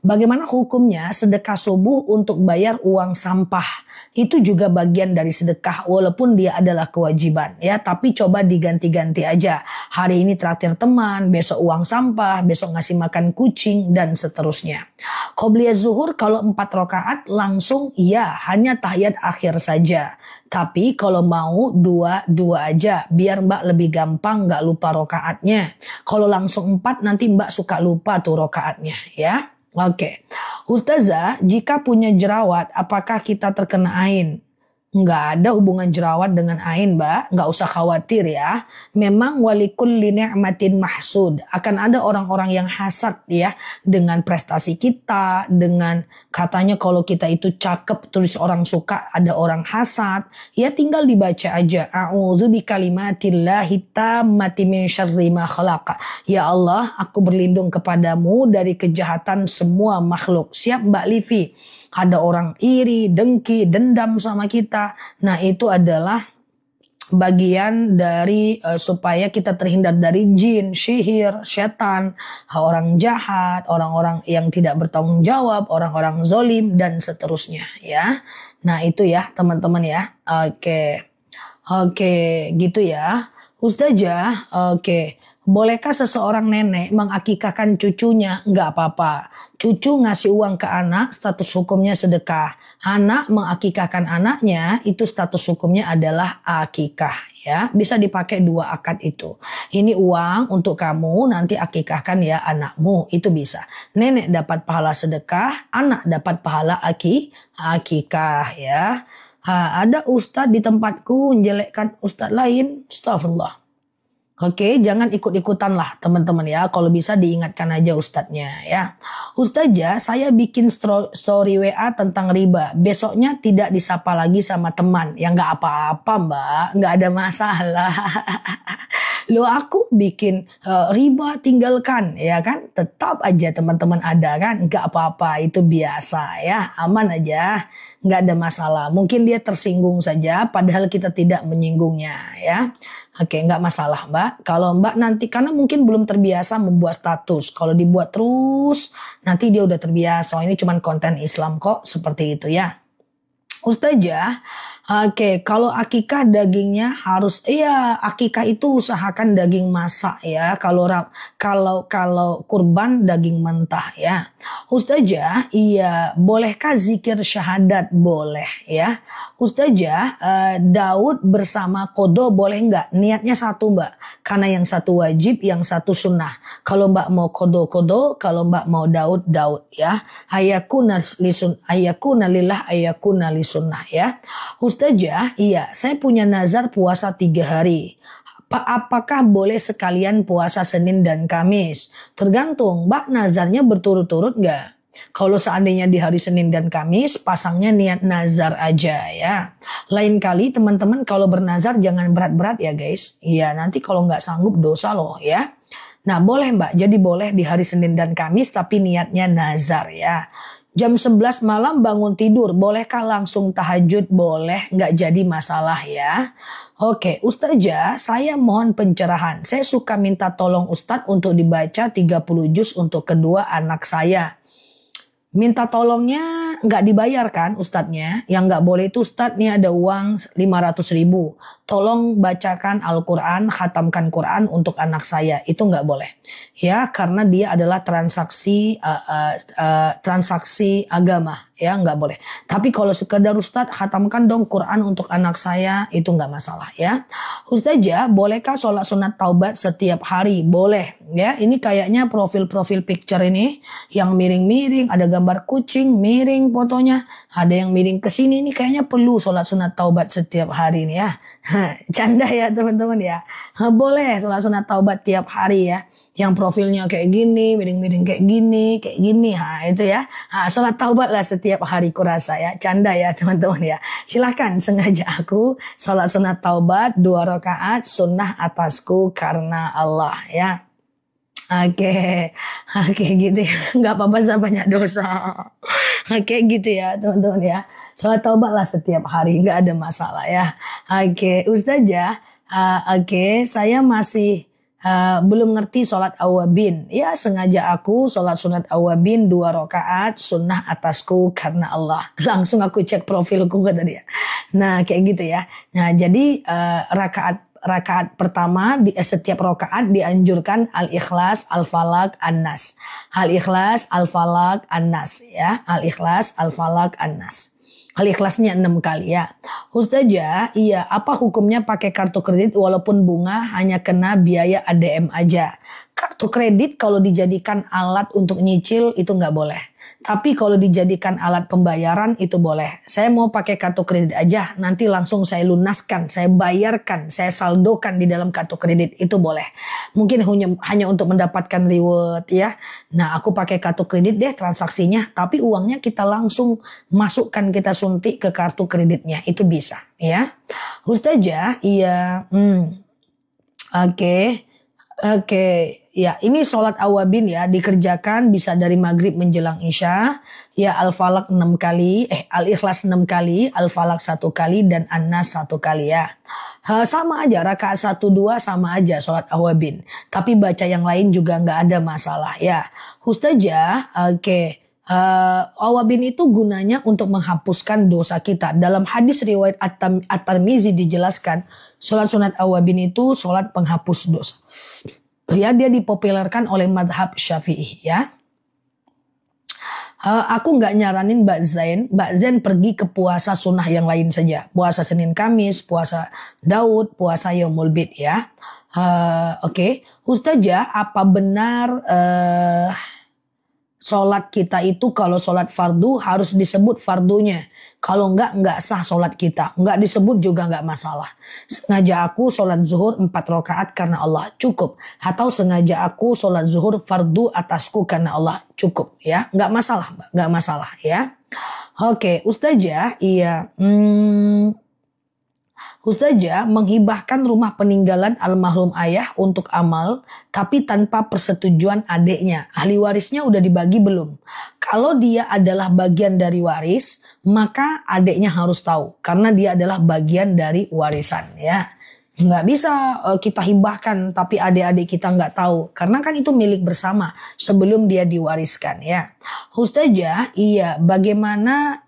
Speaker 1: bagaimana hukumnya sedekah subuh untuk bayar uang sampah? Itu juga bagian dari sedekah walaupun dia adalah kewajiban ya, tapi coba diganti-ganti aja. Hari ini traktir teman, besok uang sampah, besok ngasih makan kucing dan seterusnya. Qobliyah zuhur kalau 4 rakaat langsung iya, hanya tahiyat akhir saja. Tapi kalau mau dua aja biar Mbak lebih gampang nggak lupa rakaatnya. Kalau langsung 4 nanti Mbak suka lupa tuh rakaatnya ya. Oke. Ustazah, jika punya jerawat, apakah kita terkena ain? Nggak ada hubungan jerawat dengan ain, Mbak. Nggak usah khawatir ya. Memang walikulli ni'matin mahsud. Akan ada orang-orang yang hasad ya. Dengan prestasi kita. Dengan katanya kalau kita itu cakep terus orang suka. Ada orang hasad. Ya tinggal dibaca aja. A'udzu bikalimatillahi tammati min syarri ma khalaq. Ya Allah, aku berlindung kepadamu dari kejahatan semua makhluk. Siap Mbak Livi. Ada orang iri, dengki, dendam sama kita. Nah itu adalah bagian dari supaya kita terhindar dari jin, sihir, setan, orang jahat, orang-orang yang tidak bertanggung jawab, orang-orang zolim dan seterusnya ya. Nah itu ya teman-teman ya. Oke, gitu ya. Ustazah, oke. Bolehkah seseorang nenek mengakikahkan cucunya? Enggak apa-apa. Cucu ngasih uang ke anak, status hukumnya sedekah. Anak mengakikahkan anaknya, itu status hukumnya adalah akikah. Ya, bisa dipakai 2 akad itu. Ini uang untuk kamu, nanti akikahkan ya anakmu. Itu bisa. Nenek dapat pahala sedekah, anak dapat pahala akikah ya. Ada ustadz di tempatku menjelekkan ustadz lain. Astagfirullah. Oke, jangan ikut-ikutan lah teman-teman ya. Kalau bisa diingatkan aja ustadznya ya. Ustazah, saya bikin story WA tentang riba. Besoknya tidak disapa lagi sama teman. Ya nggak apa-apa Mbak, nggak ada masalah. Loh aku bikin riba tinggalkan ya kan. Tetap aja teman-teman ada kan. Nggak apa-apa, itu biasa ya. Aman aja, nggak ada masalah. Mungkin dia tersinggung saja padahal kita tidak menyinggungnya ya. Oke, nggak masalah Mbak. Kalau Mbak nanti, karena mungkin belum terbiasa membuat status. Kalau dibuat terus, nanti dia udah terbiasa. Oh, ini cuma konten Islam kok, seperti itu ya. Ustazah, oke, kalau akikah dagingnya harus, iya, akikah itu usahakan daging masak ya. Kalau kurban daging mentah ya. Ustazah, iya, bolehkah zikir syahadat? Boleh ya. Ustazah, Daud bersama kodo boleh nggak? Niatnya satu mbak, karena yang satu wajib, yang satu sunnah. Kalau mbak mau kodo, kalau mbak mau Daud ya. Ayakuna lillah ayakuna sunnah ya. Ustazah, iya, saya punya nazar puasa 3 hari. Apakah boleh sekalian puasa Senin dan Kamis? Tergantung, mbak nazarnya berturut-turut nggak? Kalau seandainya di hari Senin dan Kamis, pasangnya niat nazar aja ya. Lain kali teman-teman kalau bernazar jangan berat-berat ya guys. Iya, nanti kalau nggak sanggup dosa loh ya. Nah boleh mbak, jadi boleh di hari Senin dan Kamis tapi niatnya nazar ya. Jam 11 malam bangun tidur, bolehkah langsung tahajud? Boleh, nggak jadi masalah ya. Oke, Ustazah, saya mohon pencerahan. Saya suka minta tolong Ustadz untuk dibaca 30 juz untuk kedua anak saya. Minta tolongnya nggak dibayar kan ustadznya? Yang nggak boleh itu ustadz nih ada uang 500.000. Tolong bacakan Al-Quran, khatamkan Quran untuk anak saya. Itu nggak boleh. Ya karena dia adalah transaksi agama. Ya nggak boleh. Tapi kalau sekedar ustadz khatamkan dong Quran untuk anak saya, itu nggak masalah ya. Ustazah, bolehkah sholat sunat taubat setiap hari? Boleh ya. Ini kayaknya profil picture ini yang miring-miring, ada gambar kucing miring fotonya, ada yang miring ke sini. Ini kayaknya perlu sholat sunat taubat setiap hari ini ya. Canda ya teman-teman ya. Boleh sholat sunat taubat tiap hari ya. Yang profilnya kayak gini, miring-miring kayak gini, itu ya. Sholat taubat lah setiap hari kurasa ya. Canda ya teman-teman ya. Silahkan sengaja aku sholat sunat taubat 2 rakaat sunnah atasku karena Allah ya. Oke gitu ya. Nggak apa-apa saya banyak dosa. Oke gitu ya teman-teman ya. Sholat taubat lah setiap hari, nggak ada masalah ya. Oke Ustazah, saya masih belum ngerti sholat awabin. Ya sengaja aku sholat sunat awabin 2 rakaat sunnah atasku karena Allah. Langsung aku cek profilku kata dia. Nah kayak gitu ya. Nah jadi rakaat pertama setiap rakaat dianjurkan Al-Ikhlas, Al-Falaq, An-Nas. Al-Ikhlas, Al-Falaq, An-Nas ya. Al-Ikhlas, Al-Falaq, An-Nas. Al-Ikhlasnya 6 kali ya. Ustazah, iya, apa hukumnya pakai kartu kredit walaupun bunga hanya kena biaya ADM aja? Kartu kredit kalau dijadikan alat untuk nyicil itu nggak boleh. Tapi kalau dijadikan alat pembayaran itu boleh. Saya mau pakai kartu kredit aja, nanti langsung saya lunaskan, saya bayarkan, saya saldokan di dalam kartu kredit, itu boleh. Mungkin hanya untuk mendapatkan reward ya. Nah aku pakai kartu kredit deh transaksinya, tapi uangnya kita langsung masukkan, kita suntik ke kartu kreditnya, itu bisa ya. Ustazah, iya, Oke, ya ini sholat awabin ya dikerjakan bisa dari maghrib menjelang isya. Ya Al-Falaq 6 kali, Al-Ikhlas 6 kali, Al-Falaq 1 kali dan An-Nas 1 kali ya. Sama aja rakaat 1-2 sama aja sholat awabin. Tapi baca yang lain juga nggak ada masalah ya. Ustazah, awabin itu gunanya untuk menghapuskan dosa kita. Dalam hadis riwayat At-Tirmizi dijelaskan, sholat sunat awabin itu sholat penghapus dosa. Ya, dia dipopulerkan oleh madhab Syafi'i ya. Aku nggak nyaranin Mbak Zain pergi ke puasa sunnah yang lain saja. Puasa Senin Kamis, puasa Daud, puasa Yaumul Bid ya. Ustazah, apa benar sholat kita itu kalau sholat fardu harus disebut fardunya? Kalau enggak sah sholat kita. Enggak disebut juga enggak masalah. Sengaja aku sholat zuhur 4 rakaat karena Allah, cukup. Atau sengaja aku sholat zuhur fardu atasku karena Allah, cukup ya. Enggak masalah, enggak masalah ya. Oke, Ustazah, iya. Ustazah menghibahkan rumah peninggalan almarhum ayah untuk amal tapi tanpa persetujuan adiknya. Ahli warisnya udah dibagi belum? Kalau dia adalah bagian dari waris, maka adiknya harus tahu karena dia adalah bagian dari warisan ya. Nggak bisa kita hibahkan tapi adik-adik kita nggak tahu karena kan itu milik bersama sebelum dia diwariskan ya. Ustazah, iya, bagaimana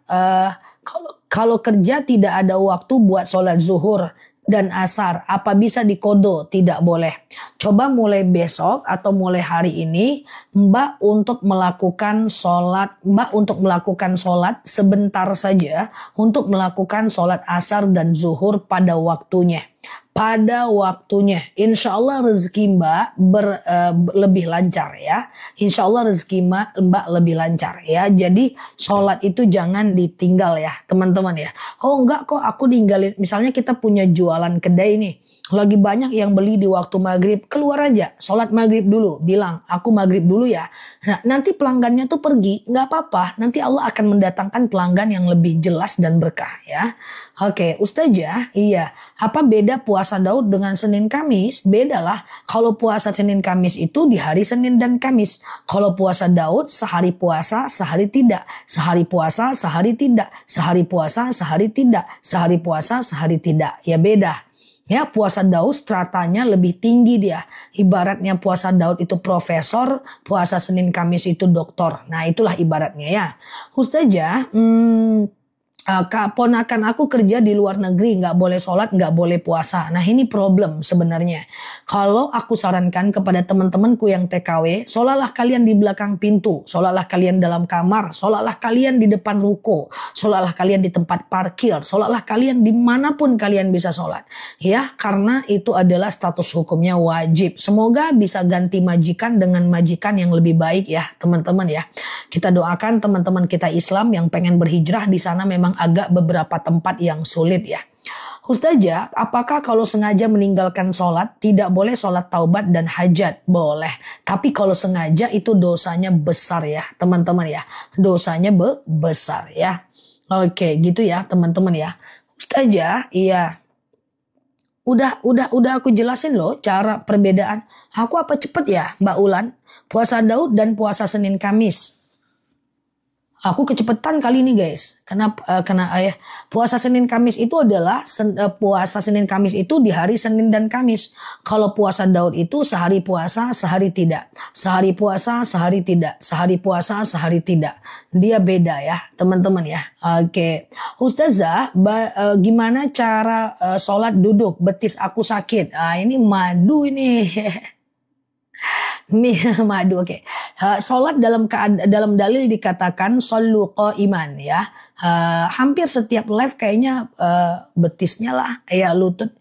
Speaker 1: Kalau kerja tidak ada waktu buat sholat zuhur dan asar, apa bisa dikodo? Tidak boleh. Coba mulai besok atau mulai hari ini, Mbak untuk melakukan sholat sebentar saja, untuk melakukan sholat asar dan zuhur pada waktunya. Pada waktunya, insya Allah rezeki Mbak lebih lancar ya. Insya Allah rezeki Mbak lebih lancar ya. Jadi sholat itu jangan ditinggal ya teman-teman ya. Oh enggak kok aku ninggalin. Misalnya kita punya jualan kedai nih. Lagi banyak yang beli di waktu maghrib. Keluar aja sholat maghrib dulu. Bilang aku maghrib dulu ya. Nah nanti pelanggannya tuh pergi. Nggak apa-apa. Nanti Allah akan mendatangkan pelanggan yang lebih jelas dan berkah ya. Oke, Ustazah, iya. Apa beda puasa Daud dengan Senin Kamis? Bedalah. Kalau puasa Senin Kamis itu di hari Senin dan Kamis. Kalau puasa Daud sehari puasa, sehari tidak. Sehari puasa, sehari tidak. Sehari puasa, sehari tidak. Sehari puasa, sehari tidak. Ya beda. Ya, puasa Daud stratanya lebih tinggi dia. Ibaratnya puasa Daud itu profesor, puasa Senin Kamis itu doktor. Nah, itulah ibaratnya ya. Ustazah, ponakan aku kerja di luar negeri, nggak boleh sholat, nggak boleh puasa. Nah ini problem sebenarnya. Kalau aku sarankan kepada teman-temanku yang TKW, sholatlah kalian di belakang pintu, sholatlah kalian dalam kamar, sholatlah kalian di depan ruko, sholatlah kalian di tempat parkir, sholatlah kalian dimanapun kalian bisa sholat. Ya, karena itu adalah status hukumnya wajib. Semoga bisa ganti majikan dengan majikan yang lebih baik ya teman-teman ya. Kita doakan teman-teman kita Islam yang pengen berhijrah di sana memang agak beberapa tempat yang sulit ya. Ustazah, apakah kalau sengaja meninggalkan sholat tidak boleh sholat taubat dan hajat? Boleh. Tapi kalau sengaja itu dosanya besar ya teman-teman ya. Dosanya besar ya. Oke gitu ya teman-teman ya. Ustazah, iya. Udah aku jelasin loh cara perbedaan. Aku apa cepet ya Mbak Ulan? Puasa Daud dan puasa Senin Kamis. Aku kecepetan kali ini guys. Karena puasa Senin Kamis itu adalah puasa Senin Kamis itu di hari Senin dan Kamis. Kalau puasa Daud itu sehari puasa, sehari tidak. Sehari puasa, sehari tidak. Sehari puasa, sehari tidak. Dia beda ya teman-teman ya. Oke. Ustazah, gimana cara sholat duduk? Betis aku sakit. Ini madu ini. Madu oke. Salat dalam dalil dikatakan shollu qa'iman ya. Hampir setiap live kayaknya betisnya lah ya lutut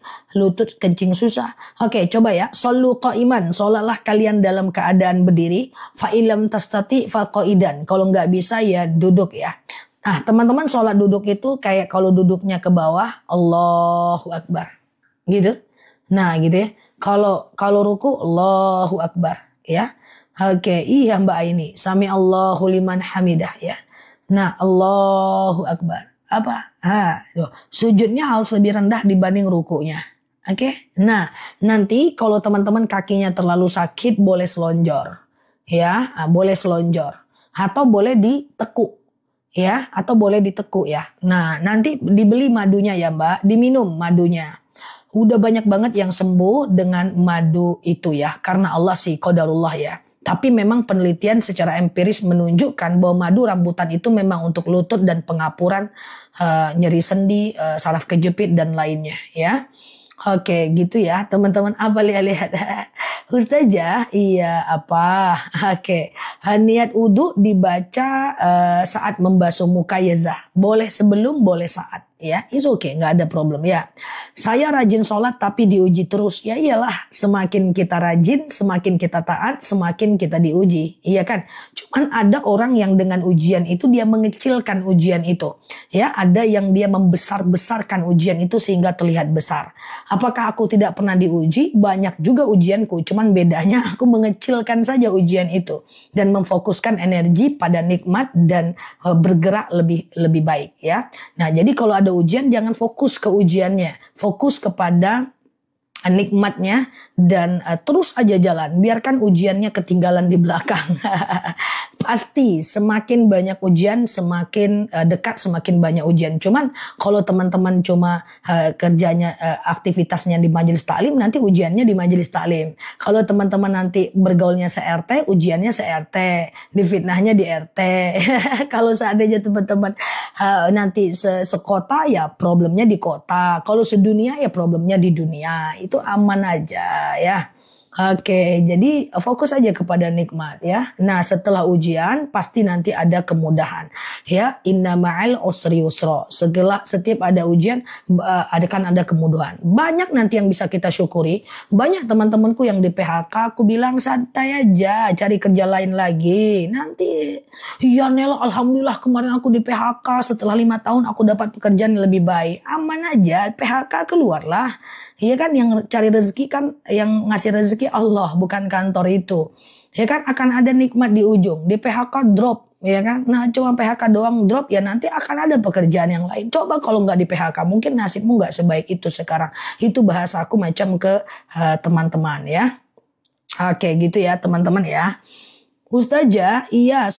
Speaker 1: kencing susah. Oke, coba ya. Shollu qa'iman, salatlah kalian dalam keadaan berdiri. Fa illam tastati fa qa'idan. Kalau nggak bisa ya duduk ya. Nah, teman-teman sholat duduk itu kayak kalau duduknya ke bawah, Allahu Akbar. Gitu. Nah, gitu ya. Kalau ruku Allahu Akbar ya. Oke, iya Mbak Aini. Sami Allahu liman hamidah ya. Nah, Allahu Akbar. Apa? Sujudnya harus lebih rendah dibanding rukunya. Oke. Nah, nanti kalau teman-teman kakinya terlalu sakit boleh selonjor. Ya, boleh selonjor atau boleh ditekuk. Ya, atau boleh ditekuk ya. Nah, nanti dibeli madunya ya, Mbak. Diminum madunya. Udah banyak banget yang sembuh dengan madu itu ya. Karena Allah sih qadarullah ya. Tapi memang penelitian secara empiris menunjukkan bahwa madu rambutan itu memang untuk lutut dan pengapuran, nyeri sendi, saraf kejepit dan lainnya ya. Oke gitu ya teman-teman. Apa lihat Ustazah, iya apa? Oke. Niat wudu dibaca saat membasuh muka yazah. Boleh sebelum, boleh saat. Ya, it's okay, nggak ada problem ya. Saya rajin sholat tapi diuji terus. Ya iyalah, semakin kita rajin, semakin kita taat, semakin kita diuji. Iya kan? Cuman ada orang yang dengan ujian itu dia mengecilkan ujian itu. Ya, ada yang dia membesar-besarkan ujian itu sehingga terlihat besar. Apakah aku tidak pernah diuji? Banyak juga ujianku. Cuman bedanya aku mengecilkan saja ujian itu dan memfokuskan energi pada nikmat dan bergerak lebih baik ya. Nah, jadi kalau ada ujian jangan fokus ke ujiannya, fokus kepada nikmatnya dan terus aja jalan. Biarkan ujiannya ketinggalan di belakang. Pasti semakin banyak ujian, semakin dekat semakin banyak ujian. Cuman kalau teman-teman cuma kerjanya aktivitasnya di majelis taklim, nanti ujiannya di majelis taklim. Kalau teman-teman nanti bergaulnya se-RT, ujiannya se-RT, difitnahnya di RT. Kalau seandainya teman-teman nanti sekota, ya problemnya di kota. Kalau sedunia, ya problemnya di dunia. Itu aman aja ya. Oke, jadi fokus aja kepada nikmat ya. Nah, setelah ujian pasti nanti ada kemudahan. Ya, inna ma'al usri yusra. Setiap ada ujian ada kemudahan. Banyak nanti yang bisa kita syukuri. Banyak teman-temanku yang di PHK, aku bilang santai aja, cari kerja lain lagi. Nanti, ya Nela, alhamdulillah kemarin aku di PHK, setelah 5 tahun aku dapat pekerjaan yang lebih baik. Aman aja, PHK keluarlah. Iya kan, yang cari rezeki kan, yang ngasih rezeki Allah, bukan kantor itu. Ya kan, akan ada nikmat di ujung. Di PHK drop, ya kan. Nah, cuma PHK doang drop, ya nanti akan ada pekerjaan yang lain. Coba kalau nggak di PHK, mungkin nasibmu nggak sebaik itu sekarang. Itu bahasa aku macam ke teman-teman ya. Oke, gitu ya teman-teman ya. Ustazah, iya.